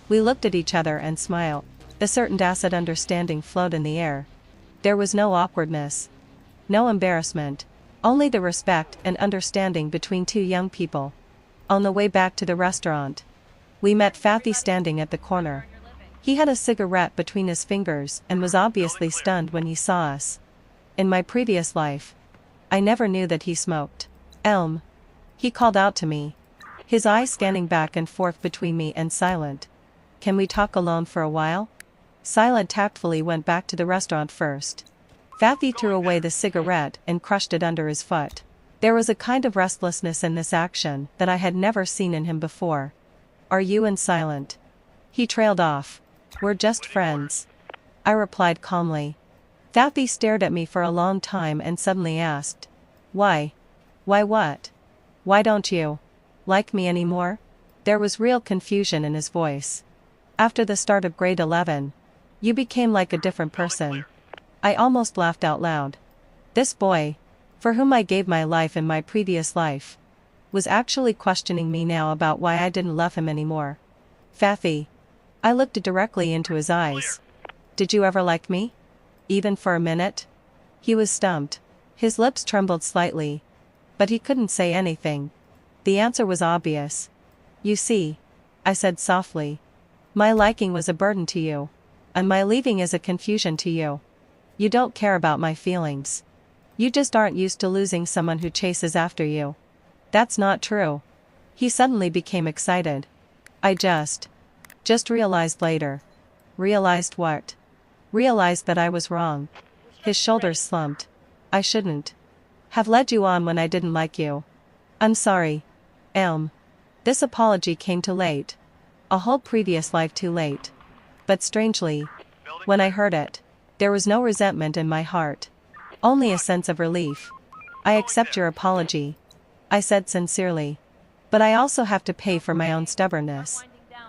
We looked at each other and smiled. A certain tacit understanding flowed in the air. There was no awkwardness, no embarrassment, only the respect and understanding between 2 young people. On the way back to the restaurant, we met Faffy standing at the corner. He had a cigarette between his fingers and was obviously stunned when he saw us. In my previous life, I never knew that he smoked. He called out to me, his eyes scanning back and forth between me and Silent. Can we talk alone for a while? Silent tactfully went back to the restaurant first. Faffy threw away the cigarette and crushed it under his foot. There was a kind of restlessness in this action that I had never seen in him before. Are you and Silent? He trailed off. We're just friends, I replied calmly. Faffy stared at me for a long time and suddenly asked, Why? Why what? Why don't you like me anymore? There was real confusion in his voice. After the start of grade 11, you became like a different person. I almost laughed out loud. This boy, for whom I gave my life in my previous life, was actually questioning me now about why I didn't love him anymore. Fafi. I looked directly into his eyes. Did you ever like me? Even for a minute? He was stumped. His lips trembled slightly. But he couldn't say anything. The answer was obvious. You see, I said softly. My liking was a burden to you. And my leaving is a confusion to you. You don't care about my feelings. You just aren't used to losing someone who chases after you. That's not true. He suddenly became excited. I just realized later. Realized what? Realized that I was wrong. His shoulders slumped. I shouldn't have led you on when I didn't like you. I'm sorry. Elm. This apology came too late. A whole previous life too late. But strangely, when I heard it, there was no resentment in my heart. Only a sense of relief. I accept your apology, I said sincerely. But I also have to pay for my own stubbornness.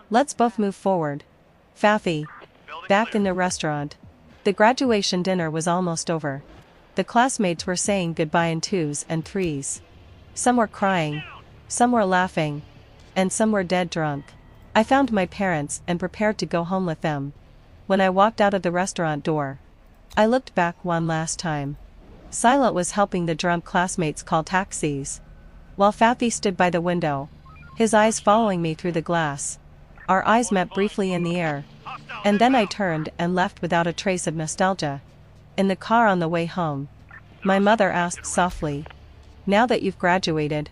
Let's both move forward. Fafi. Back in the restaurant. The graduation dinner was almost over. The classmates were saying goodbye in twos and threes. Some were crying. Some were laughing. And some were dead drunk. I found my parents and prepared to go home with them. When I walked out of the restaurant door, I looked back one last time. Silent was helping the drunk classmates call taxis, while Fafi stood by the window, his eyes following me through the glass. Our eyes met briefly in the air, and then I turned and left without a trace of nostalgia. In the car on the way home, my mother asked softly, "Now that you've graduated,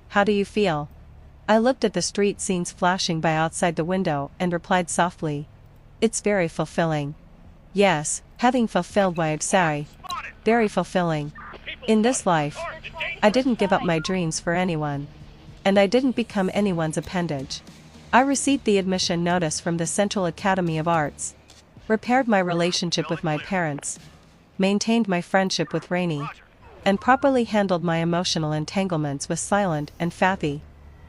how do you feel?" I looked at the street scenes flashing by outside the window and replied softly, "It's very fulfilling." Yes, having fulfilled my sorry. Very fulfilling. In this life, I didn't give up my dreams for anyone. And I didn't become anyone's appendage. I received the admission notice from the Central Academy of Arts, repaired my relationship with my parents, maintained my friendship with Rainey, and properly handled my emotional entanglements with Silent and Fafi.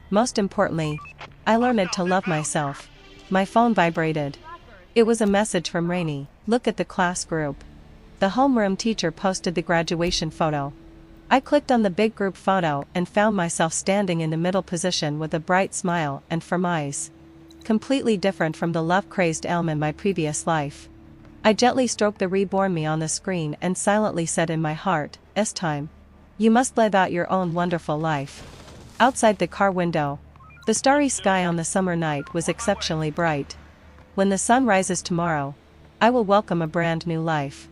Most importantly, I learned to love myself. My phone vibrated. It was a message from Rainey. Look at the class group. The homeroom teacher posted the graduation photo. I clicked on the big group photo and found myself standing in the middle position with a bright smile and firm eyes. Completely different from the love-crazed Elm in my previous life. I gently stroked the reborn me on the screen and silently said in my heart, "It's time. You must live out your own wonderful life." Outside the car window, the starry sky on the summer night was exceptionally bright. When the sun rises tomorrow, I will welcome a brand new life.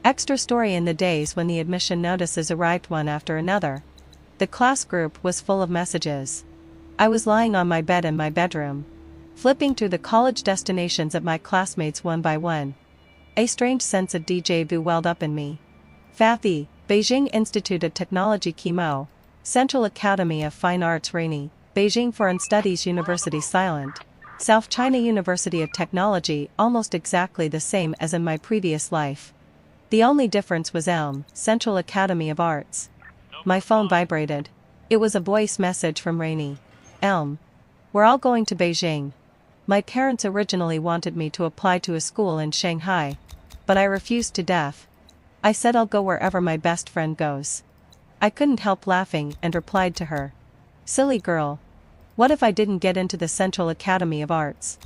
Extra story: in the days when the admission notices arrived one after another, the class group was full of messages. I was lying on my bed in my bedroom, flipping through the college destinations of my classmates one by one. A strange sense of déjà vu welled up in me. Fafi, Beijing Institute of Technology Chemo, Central Academy of Fine Arts Rainey, Beijing Foreign Studies University Silent, South China University of Technology, almost exactly the same as in my previous life. The only difference was Elm, Central Academy of Arts. My phone vibrated. It was a voice message from Rainey. "Elm. We're all going to Beijing. My parents originally wanted me to apply to a school in Shanghai, but I refused to death. I said I'll go wherever my best friend goes." I couldn't help laughing and replied to her, "Silly girl. What if I didn't get into the Central Academy of Arts?"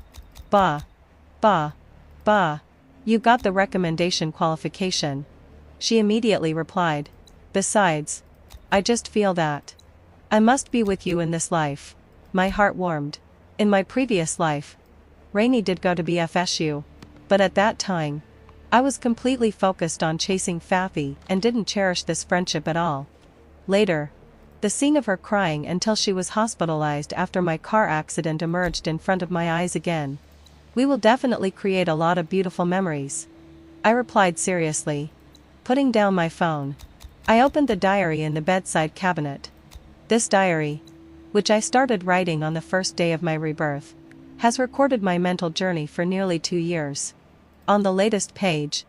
"Bah. Bah. Bah. You got the recommendation qualification." She immediately replied, "Besides, I just feel that I must be with you in this life." My heart warmed. In my previous life, Rainey did go to BFSU, but at that time, I was completely focused on chasing Fafi and didn't cherish this friendship at all. Later, the scene of her crying until she was hospitalized after my car accident emerged in front of my eyes again. "We will definitely create a lot of beautiful memories," I replied seriously. Putting down my phone, I opened the diary in the bedside cabinet. This diary, which I started writing on the first day of my rebirth, has recorded my mental journey for nearly 2 years. On the latest page,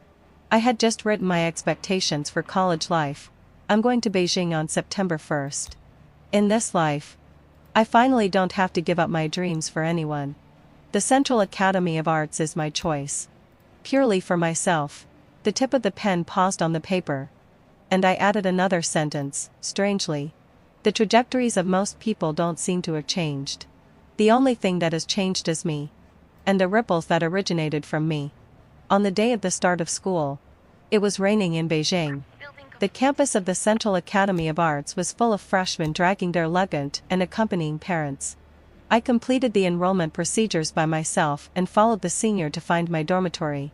I had just written my expectations for college life. I'm going to Beijing on September 1st. In this life, I finally don't have to give up my dreams for anyone. The Central Academy of Arts is my choice. Purely for myself. The tip of the pen paused on the paper, and I added another sentence. Strangely, The trajectories of most people don't seem to have changed. The only thing that has changed is me. And the ripples that originated from me. On the day of the start of school, it was raining in Beijing. The campus of the Central Academy of Arts was full of freshmen dragging their luggage and accompanying parents. I completed the enrollment procedures by myself and followed the senior to find my dormitory.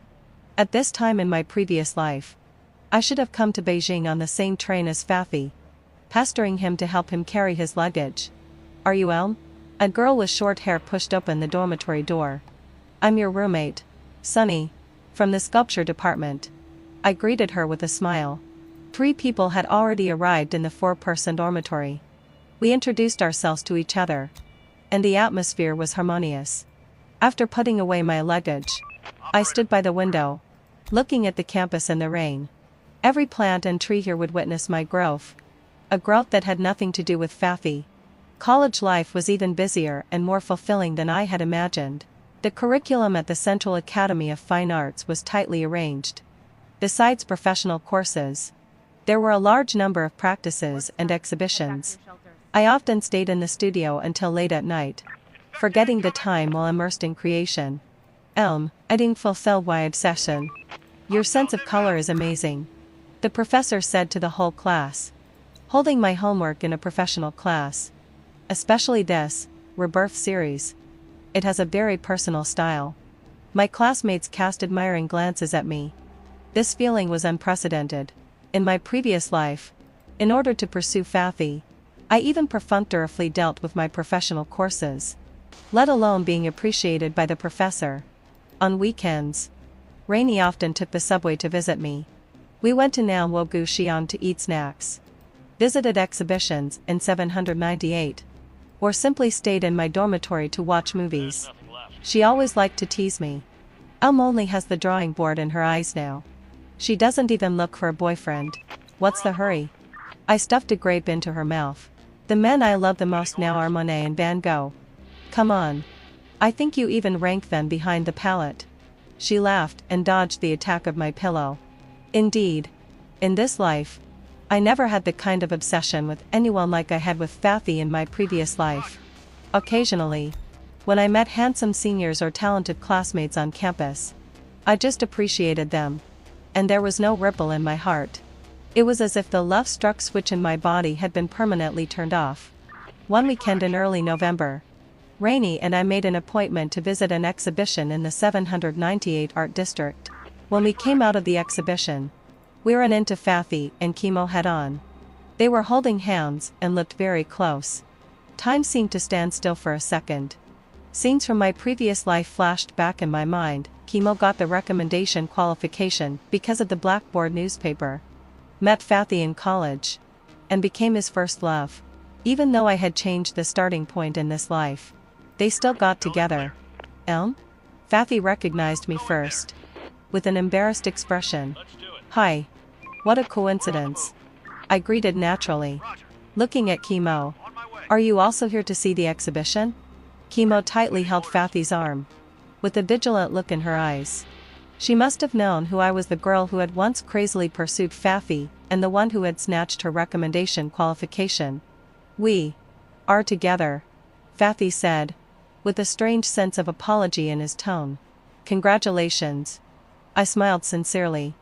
At this time in my previous life, I should have come to Beijing on the same train as Fafi, pestering him to help him carry his luggage. "Are you Elm?" A girl with short hair pushed open the dormitory door. "I'm your roommate, Sunny, from the sculpture department." I greeted her with a smile. 3 people had already arrived in the 4-person dormitory. We introduced ourselves to each other, and the atmosphere was harmonious. After putting away my luggage, I stood by the window, looking at the campus in the rain. Every plant and tree here would witness my growth. A growth that had nothing to do with Fafi. College life was even busier and more fulfilling than I had imagined. The curriculum at the Central Academy of Fine Arts was tightly arranged. Besides professional courses, there were a large number of practices and exhibitions. I often stayed in the studio until late at night, forgetting the time while immersed in creation. "Elm, I didn't fulfill my obsession. Your sense of color is amazing," the professor said to the whole class. Holding my homework in a professional class, especially this Rebirth series, it has a very personal style. My classmates cast admiring glances at me. This feeling was unprecedented. In my previous life, in order to pursue Fafi, I even perfunctorily dealt with my professional courses, let alone being appreciated by the professor. On weekends, Rainy often took the subway to visit me. We went to Nanwogu Xi'an to eat snacks, visited exhibitions in 798, or simply stayed in my dormitory to watch movies. She always liked to tease me. Elm only has the drawing board in her eyes now. She doesn't even look for a boyfriend. What's the hurry? I stuffed a grape into her mouth. The men I love the most now are Monet and Van Gogh. Come on. I think you even rank them behind the palette. She laughed and dodged the attack of my pillow. Indeed, in this life, I never had the kind of obsession with anyone like I had with Fafi in my previous life. Occasionally, when I met handsome seniors or talented classmates on campus, I just appreciated them, and there was no ripple in my heart. It was as if the love-struck switch in my body had been permanently turned off. One weekend in early November, Rainy and I made an appointment to visit an exhibition in the 798 Art District. When we came out of the exhibition, we ran into Fafi and Kimo head-on. They were holding hands and looked very close. Time seemed to stand still for a second. Scenes from my previous life flashed back in my mind. Kimo got the recommendation qualification because of the Blackboard newspaper, met Fafi in college, and became his first love. Even though I had changed the starting point in this life, they still got together. Elm? Fafi recognized me first, with an embarrassed expression. "Hi. What a coincidence." I greeted naturally, looking at Kimo. "Are you also here to see the exhibition?" Kimo tightly held Fafi's arm, with a vigilant look in her eyes. She must have known who I was, the girl who had once crazily pursued Fafi, and the one who had snatched her recommendation qualification. "We are together," Fafi said, with a strange sense of apology in his tone. "Congratulations." I smiled sincerely.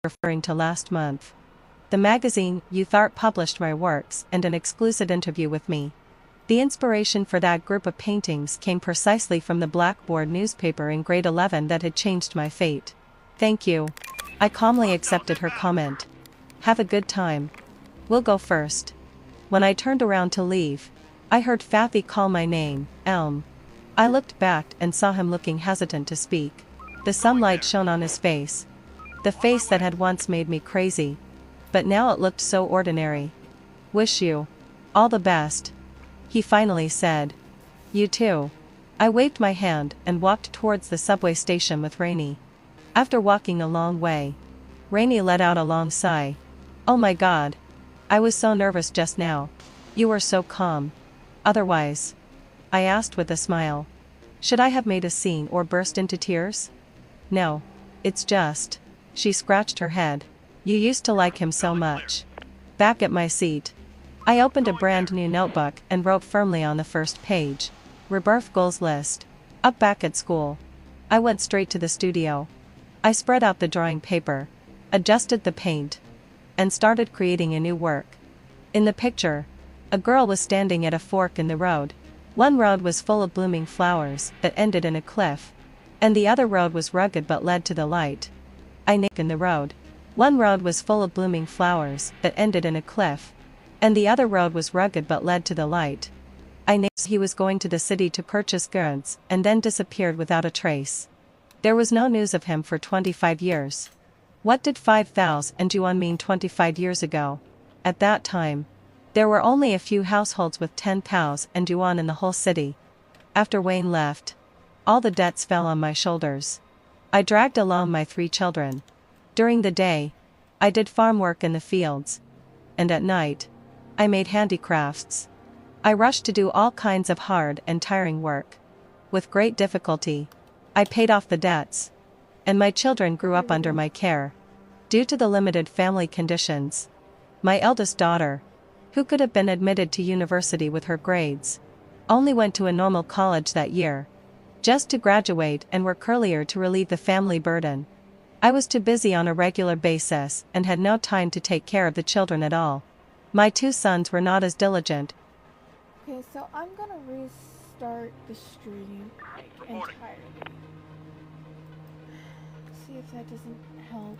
Referring to last month. The magazine Youth Art published my works and an exclusive interview with me. The inspiration for that group of paintings came precisely from the Blackboard newspaper in grade 11 that had changed my fate. "Thank you." I calmly accepted her comment. "Have a good time. We'll go first." When I turned around to leave, I heard Fafi call my name, Elm. I looked back and saw him looking hesitant to speak. The sunlight shone on his face. The face that had once made me crazy, but now it looked so ordinary. "Wish you all the best," he finally said. "You too." I waved my hand and walked towards the subway station with Rainey. After walking a long way, Rainey let out a long sigh. Oh my god. I was so nervous just now. You were so calm. Otherwise, I asked with a smile. Should I have made a scene or burst into tears? No. It's just. She scratched her head. You used to like him so much. Back at my seat, I opened a brand new notebook and wrote firmly on the first page. Rebirth goals list. Up back at school. I went straight to the studio. I spread out the drawing paper, adjusted the paint, and started creating a new work. In the picture, a girl was standing at a fork in the road. One road was full of blooming flowers that ended in a cliff, and the other road was rugged but led to the light. In the road. One road was full of blooming flowers that ended in a cliff, and the other road was rugged but led to the light. He was going to the city to purchase goods and then disappeared without a trace. There was no news of him for 25 years. What did 5,000 yuan mean 25 years ago? At that time, there were only a few households with 10,000 yuan in the whole city. After Wayne left, all the debts fell on my shoulders. I dragged along my 3 children. During the day, I did farm work in the fields. And at night, I made handicrafts. I rushed to do all kinds of hard and tiring work. With great difficulty, I paid off the debts. And my children grew up under my care. Due to the limited family conditions, my eldest daughter, who could have been admitted to university with her grades, only went to a normal college that year, just to graduate and work earlier to relieve the family burden. I was too busy on a regular basis and had no time to take care of the children at all. My 2 sons were not as diligent. Okay, so I'm gonna restart the stream entirely. See if that doesn't help.